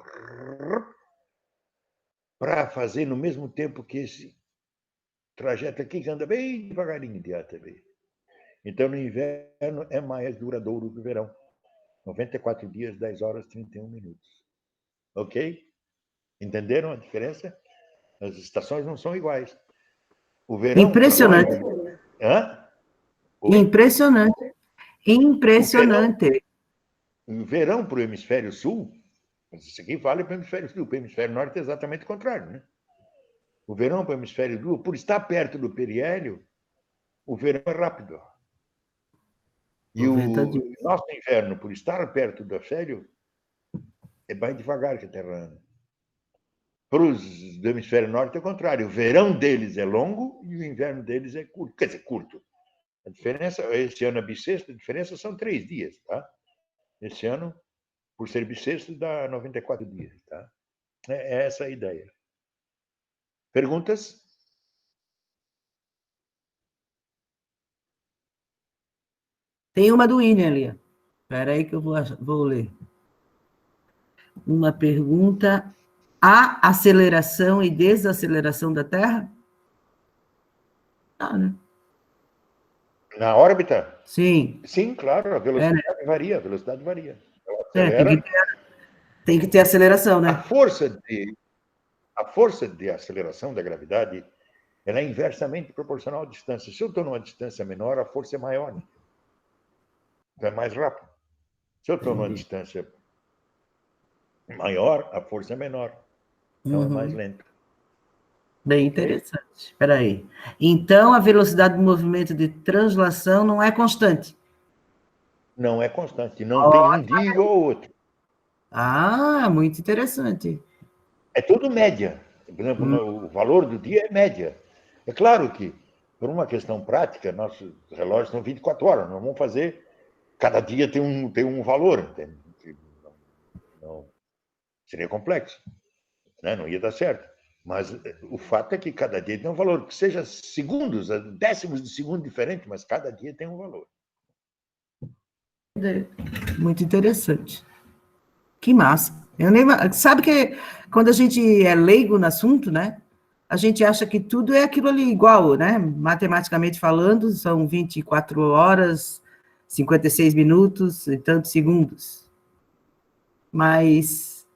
para fazer no mesmo tempo que esse trajeto aqui, que anda bem devagarinho de A até B. Então, no inverno é mais duradouro que o verão. 94 dias, 10 horas, 31 minutos. Ok? Entenderam a diferença? As estações não são iguais. O verão... Impressionante. Hã? Impressionante. Impressionante. O verão para o hemisfério sul, isso aqui vale para o hemisfério sul, para o hemisfério norte é exatamente o contrário, né? O verão para o hemisfério sul, por estar perto do periélio, o verão é rápido. E o nosso inverno, por estar perto do afélio, é mais devagar que a Terra anda. Para os do hemisfério norte é o contrário. O verão deles é longo e o inverno deles é curto. Quer dizer, curto. A diferença, esse ano é bissexto, a diferença são 3 dias, tá? Esse ano, por ser bissexto, dá 94 dias, tá? É essa a ideia. Perguntas? Tem uma do William ali. Espera aí que eu vou ler. Uma pergunta. Há aceleração e desaceleração da Terra? Ah, né? Na órbita? Sim. Sim, claro, a velocidade varia, a velocidade varia. Tem que ter aceleração, né? A força de aceleração da gravidade, ela é inversamente proporcional à distância. Se eu estou numa distância menor, a força é maior. Né? Então é mais rápido. Se eu estou numa distância maior, a força é menor. Então é mais lento. Bem interessante. Espera aí. Então, a velocidade do movimento de translação não é constante? Não é constante. Não tem um dia igual ao outro. Ah, muito interessante. É tudo média. Por exemplo, o valor do dia é média. É claro que, por uma questão prática, nossos relógios são 24 horas. Nós vamos fazer... Cada dia tem um valor. Entende? Não, seria complexo. Né? Não ia dar certo. Mas o fato é que cada dia tem um valor. Que seja segundos, décimos de segundo diferente, mas cada dia tem um valor. Muito interessante. Que massa. Sabe que quando a gente é leigo no assunto, né? A gente acha que tudo é aquilo ali igual, né? Matematicamente falando, são 24 horas, 56 minutos e tantos segundos. Mas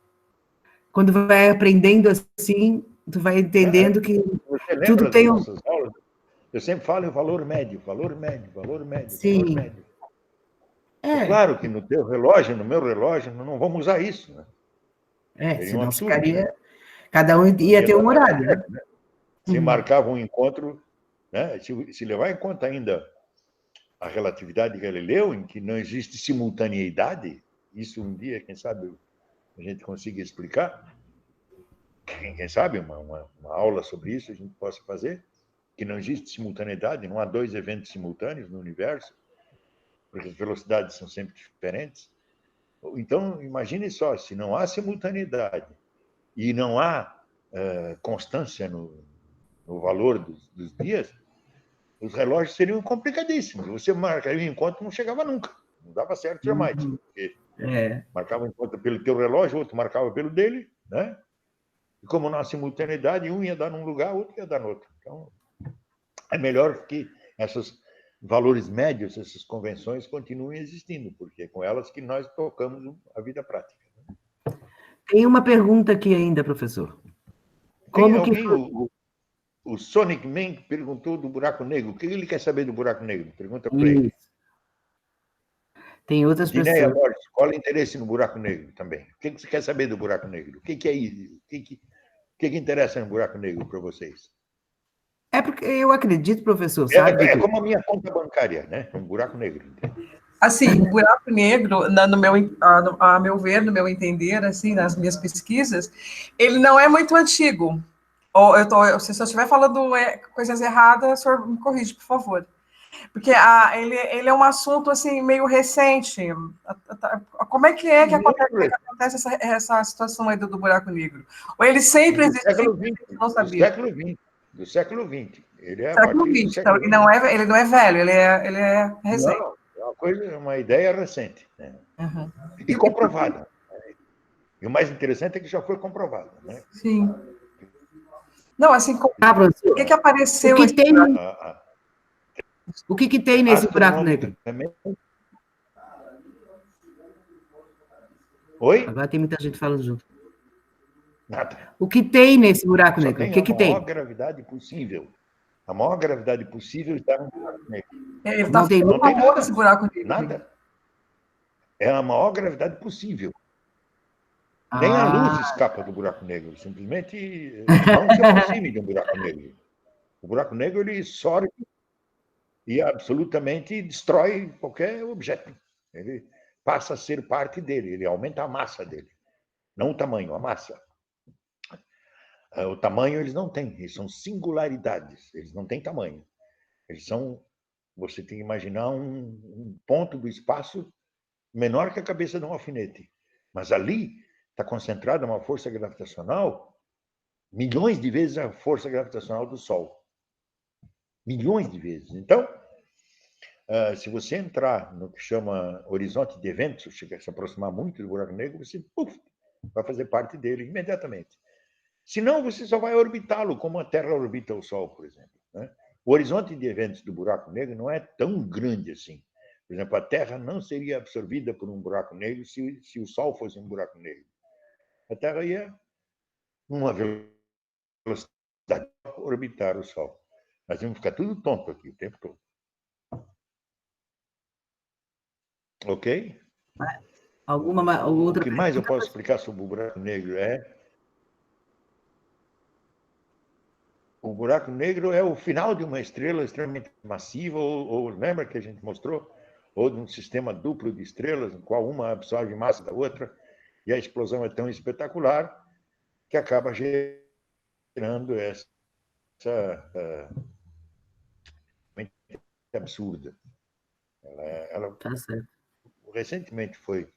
quando vai aprendendo assim, tu vai entendendo que tudo tem um... Aulas? Eu sempre falo em valor médio, valor médio, valor médio, Sim. valor médio. É claro que no teu relógio, no meu relógio, não vamos usar isso, né? Senão ficaria... Cada um ia ter um horário, né? Se marcava um encontro, né? Se levar em conta ainda a relatividade de Galileu, em que não existe simultaneidade, isso um dia, quem sabe, a gente consiga explicar, quem sabe uma aula sobre isso a gente possa fazer, que não existe simultaneidade, não há 2 eventos simultâneos no universo, porque as velocidades são sempre diferentes. Então, imagine só, se não há simultaneidade e não há constância no valor dos dias, os relógios seriam complicadíssimos. Você marcaria um encontro, não chegava nunca. Não dava certo jamais. Porque marcava um encontro pelo teu relógio, o outro marcava pelo dele, né? E como não há simultaneidade, um ia dar num lugar, o outro ia dar no outro. Então, é melhor que esses valores médios, essas convenções continuem existindo, porque é com elas que nós tocamos a vida prática. Tem uma pergunta aqui ainda, professor. Como que... O Sonic Man perguntou do buraco negro. O que ele quer saber do buraco negro? Pergunta para ele. Tem outras Dinéia pessoas. Borges, qual é o interesse no buraco negro também? O que você quer saber do buraco negro? O que é isso? O que interessa no buraco negro para vocês? É porque eu acredito, professor, sabe? É como a minha conta bancária, né? Um buraco negro. Entende? Assim, o buraco negro, no meu, a meu ver, no meu entender, assim, nas minhas pesquisas, ele não é muito antigo. Ou se eu estiver falando coisas erradas, o senhor me corrige, por favor. Porque ele é um assunto, assim, meio recente. Como é que acontece essa situação aí do buraco negro? Ou ele sempre existiu, não sabia? Do século XX. Ele é século XX, então, ele não é velho, ele é recente. Não, é uma ideia recente. Né? Uhum. E comprovada. E o mais interessante é que já foi comprovado. Né? Sim. Não, assim, o que apareceu? O que tem nesse buraco negro? Também. Oi? Agora tem muita gente falando junto. Nada. O que tem nesse buraco negro? O que tem? A maior gravidade possível. A maior gravidade possível está no buraco negro. Ele está falando nada desse buraco negro. Nada. É a maior gravidade possível. Nem a luz escapa do buraco negro. Simplesmente não se aproxime de um buraco negro. O buraco negro, ele sobe e absolutamente destrói qualquer objeto. Ele passa a ser parte dele. Ele aumenta a massa dele. Não o tamanho, a massa. O tamanho eles não têm, eles são singularidades, eles não têm tamanho. Eles são, você tem que imaginar um ponto do espaço menor que a cabeça de um alfinete. Mas ali está concentrada uma força gravitacional milhões de vezes a força gravitacional do Sol. Milhões de vezes. Então, se você entrar no que chama horizonte de eventos, chega a se aproximar muito do buraco negro, você vai fazer parte dele imediatamente. Senão, você só vai orbitá-lo, como a Terra orbita o Sol, por exemplo. Né? O horizonte de eventos do buraco negro não é tão grande assim. Por exemplo, a Terra não seria absorvida por um buraco negro se o Sol fosse um buraco negro. A Terra ia, numa velocidade, orbitar o Sol. Nós vamos ficar tudo tonto aqui o tempo todo. Ok? Alguma outra? O que mais eu posso explicar sobre o buraco negro o buraco negro é o final de uma estrela extremamente massiva, ou lembra que a gente mostrou? Ou de um sistema duplo de estrelas, em qual uma absorve massa da outra, e a explosão é tão espetacular que acaba gerando essa absurda. Ela tá certo. Recentemente foi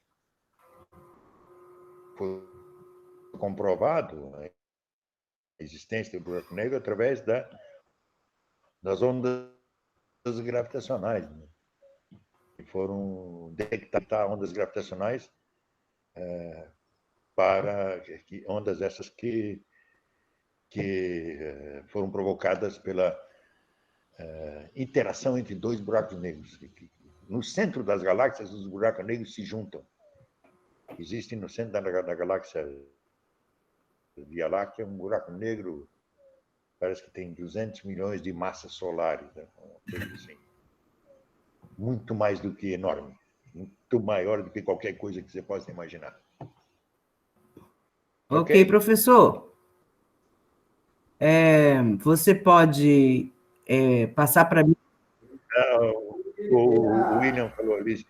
comprovado a existência do buraco negro através das ondas gravitacionais. Né? Que foram detectar ondas gravitacionais para ondas essas que foram provocadas pela interação entre dois buracos negros. No centro das galáxias, os buracos negros se juntam. Existe no centro da galáxia Via Láctea um buraco negro, parece que tem 200 milhões de massas solares, né? Assim. Muito mais do que enorme, muito maior do que qualquer coisa que você possa imaginar. Ok, professor. Você pode passar para mim? O William falou ali,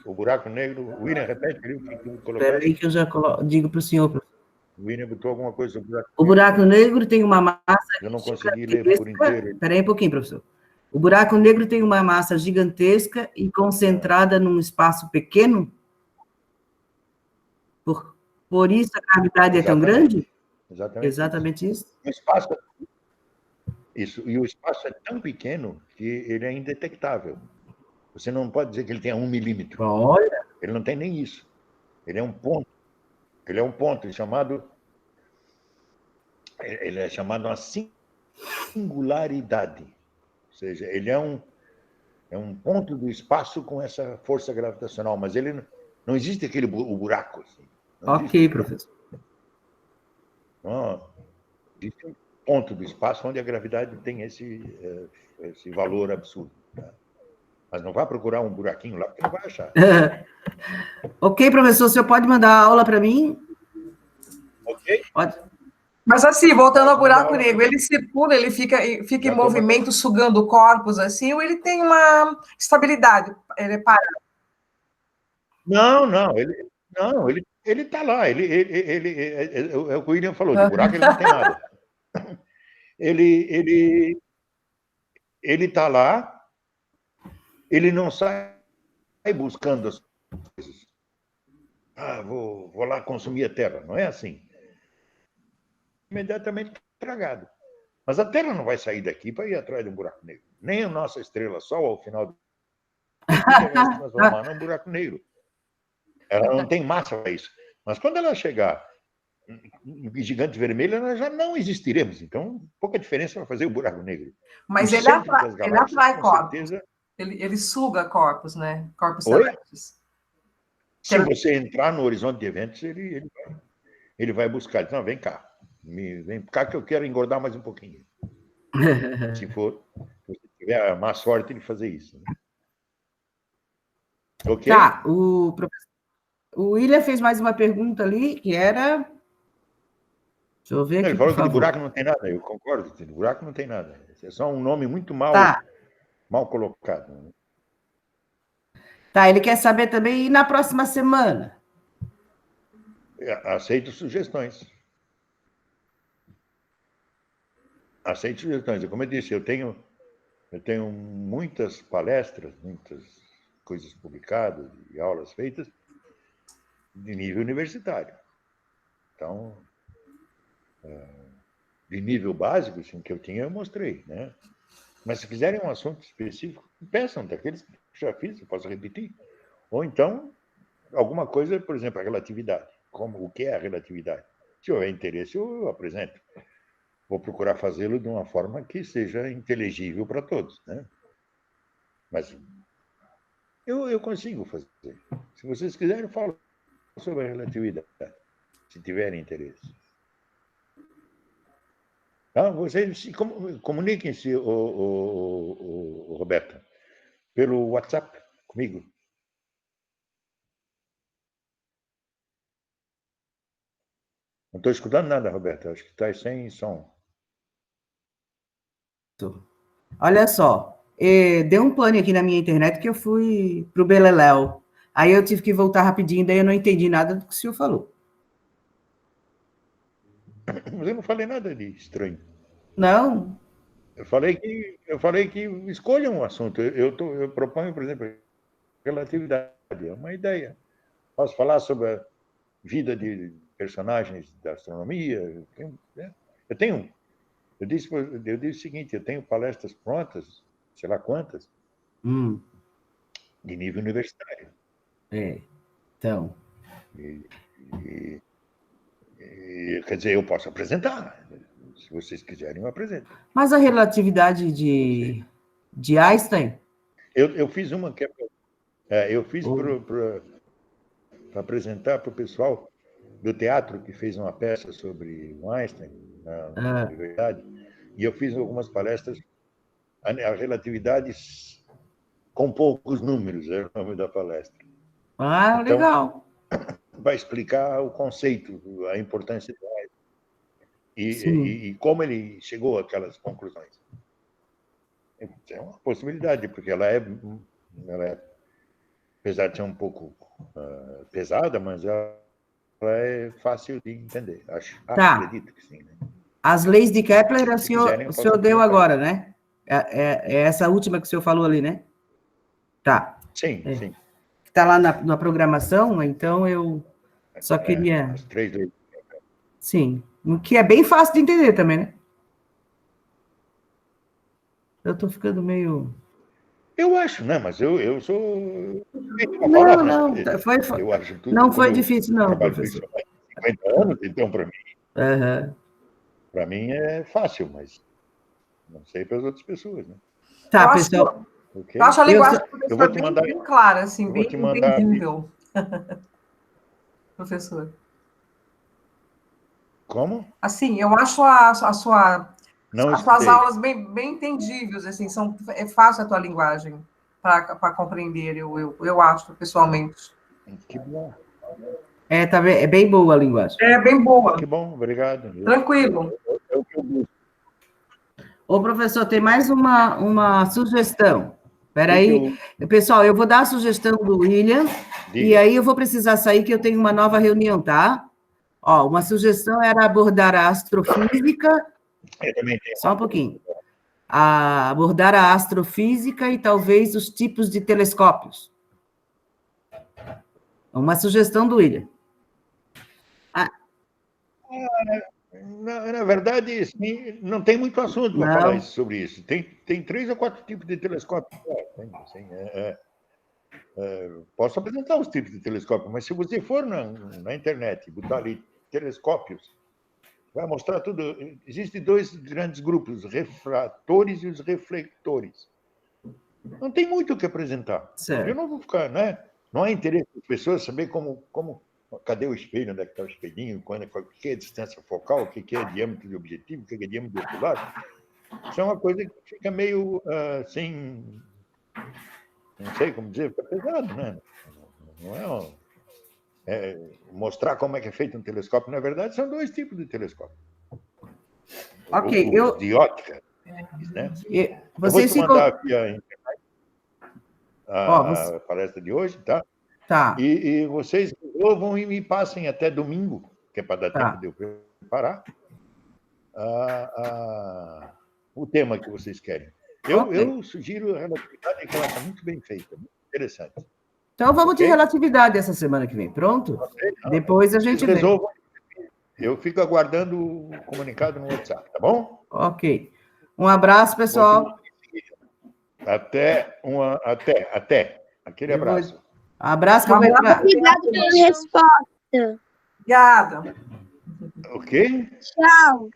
o buraco negro. O William, repete ali o que tu colocou. Espera aí que eu já digo para o senhor, professor. O William botou alguma coisa sobre o buraco negro tem uma massa... Eu não consegui ler por inteiro. Espera aí um pouquinho, professor. O buraco negro tem uma massa gigantesca e concentrada num espaço pequeno? Por isso a gravidade é tão grande? Exatamente isso. O espaço... Isso. E o espaço é tão pequeno que ele é indetectável. Você não pode dizer que ele tenha 1 milímetro. Olha! Ele não tem nem isso. Ele é um ponto. Ele é um ponto ele é chamado uma singularidade. Ou seja, ele é um ponto do espaço com essa força gravitacional, mas ele não existe o buraco. Assim. Ok, professor. Não, existe um ponto do espaço onde a gravidade tem esse valor absurdo. Tá? Mas não vá procurar um buraquinho lá, porque não vai achar. Ok, professor, o senhor pode mandar a aula para mim? Ok. Pode. Mas assim, voltando ao buraco negro, ele circula, ele fica em movimento, sugando corpos assim, ou ele tem uma estabilidade, ele é parado? Ele está lá. É o que o William falou, de buraco ele não tem nada. Ele está lá, ele não sai buscando as coisas. Vou lá consumir a Terra. Não é assim. Imediatamente estragado. Mas a Terra não vai sair daqui para ir atrás de um buraco negro. Nem a nossa estrela Sol, ao final do dia, vai se transformar num buraco negro. Ela não tem massa para isso. Mas quando ela chegar em gigante vermelho, nós já não existiremos. Então, pouca diferença vai fazer o buraco negro. Mas ele atrai corpos. Ele suga corpos, né? Corpos celestes. Se você entrar no horizonte de eventos, ele vai buscar. Diz, não, vem cá. Vem cá que eu quero engordar mais um pouquinho. Se você tiver a má sorte de fazer isso. Né? Ok? Tá, o William fez mais uma pergunta ali, que era... Deixa eu ver aqui, ele falou que de buraco não tem nada, eu concordo, de buraco não tem nada. É só um nome muito mal colocado. Né? Tá, ele quer saber também, e na próxima semana? Aceito sugestões. Aceito sugestões. Como eu disse, eu tenho muitas palestras, muitas coisas publicadas e aulas feitas de nível universitário. Então, de nível básico, assim, que eu tinha, eu mostrei, né? Mas se quiserem um assunto específico, peçam daqueles que já fiz, eu posso repetir. Ou então, alguma coisa, por exemplo, a relatividade. O que é a relatividade? Se houver interesse, eu apresento. Vou procurar fazê-lo de uma forma que seja inteligível para todos, né? Mas eu consigo fazer. Se vocês quiserem, eu falo sobre a relatividade, se tiverem interesse. Tá? Vocês comuniquem-se, Roberta, pelo WhatsApp comigo. Não estou escutando nada, Roberta. Acho que está sem som. Olha só, deu um pane aqui na minha internet que eu fui para o Beleléu. Aí eu tive que voltar rapidinho, daí eu não entendi nada do que o senhor falou. Mas eu não falei nada de estranho. Não? Eu falei que escolham um assunto. Eu proponho, por exemplo, relatividade. É uma ideia. Posso falar sobre a vida de personagens da astronomia. Eu disse o seguinte, eu tenho palestras prontas, sei lá quantas, de nível universitário. Então. Quer dizer, eu posso apresentar. Se vocês quiserem, eu apresento. Mas a relatividade de Einstein? Eu fiz uma que eu fiz para apresentar para o pessoal do teatro que fez uma peça sobre Einstein na universidade, e eu fiz algumas palestras a relatividade com poucos números, é o nome da palestra. Então, legal. Vai explicar o conceito, a importância do Einstein e como ele chegou àquelas conclusões. É uma possibilidade, porque ela é apesar de ser um pouco pesada, mas ela é fácil de entender. Acredito que sim. Né? As leis de Kepler, o senhor deu agora, né? É essa última que o senhor falou ali, né? Tá. Sim, sim. Está lá na programação, então eu só queria... As 3 leis. Sim, o que é bem fácil de entender também, né? Eu estou ficando meio... Eu acho, né? Mas eu sou... Não, eu acho tudo, não foi difícil, não, professor. 50 anos, então, para mim... Para mim é fácil, mas não sei para as outras pessoas, né? Tá, pessoal... Eu acho a linguagem do professor bem clara, assim, bem entendível. Professor. Como? Assim, eu acho as suas aulas bem entendíveis, assim, é fácil a tua linguagem para compreender, eu acho, pessoalmente. Que bom. Tá bem, é bem boa a linguagem. É bem boa. Que bom, obrigado. Tranquilo. Ô, professor, tem mais uma sugestão. Espera aí. Pessoal, eu vou dar a sugestão do William, e aí eu vou precisar sair, que eu tenho uma nova reunião, tá? Ó, uma sugestão era abordar a astrofísica... Eu também tenho. Só um pouquinho. Abordar a astrofísica e talvez os tipos de telescópios. Uma sugestão do William. Na verdade, sim, não tem muito assunto para falar sobre isso. Tem 3 ou 4 tipos de telescópio. Posso apresentar os tipos de telescópio, mas se você for na internet e botar ali telescópios, vai mostrar tudo. Existem 2 grandes grupos, os refratores e os refletores. Não tem muito o que apresentar. Certo. Eu não vou ficar, né? Não há interesse das pessoas saber como cadê o espelho, onde é que está o espelhinho, o que é a distância focal, o que é diâmetro de objetivo, o que é diâmetro de ocular. Isso é uma coisa que fica meio assim, não sei como dizer, fica pesado, né? Não mostrar como é que é feito um telescópio, na verdade, são 2 tipos de telescópio. Ok, de ótica, né? Vocês eu vou te mandar aqui a internet, a palestra de hoje, tá? Tá. E vocês ouvam e me passem até domingo, que é para dar tempo de eu preparar, o tema que vocês querem. Eu sugiro a relatividade, que ela está muito bem feita, muito interessante. Então, vamos de relatividade essa semana que vem, pronto? Depois a gente vê. Eu fico aguardando o comunicado no WhatsApp, tá bom? Ok. Um abraço, pessoal. Até. Aquele abraço. Abraço que eu vou entrar. Obrigada pela resposta. Obrigada. O quê? Tchau.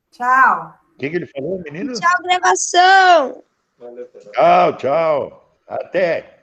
Tchau. O que ele falou, menino? Tchau, gravação. Tchau. Até.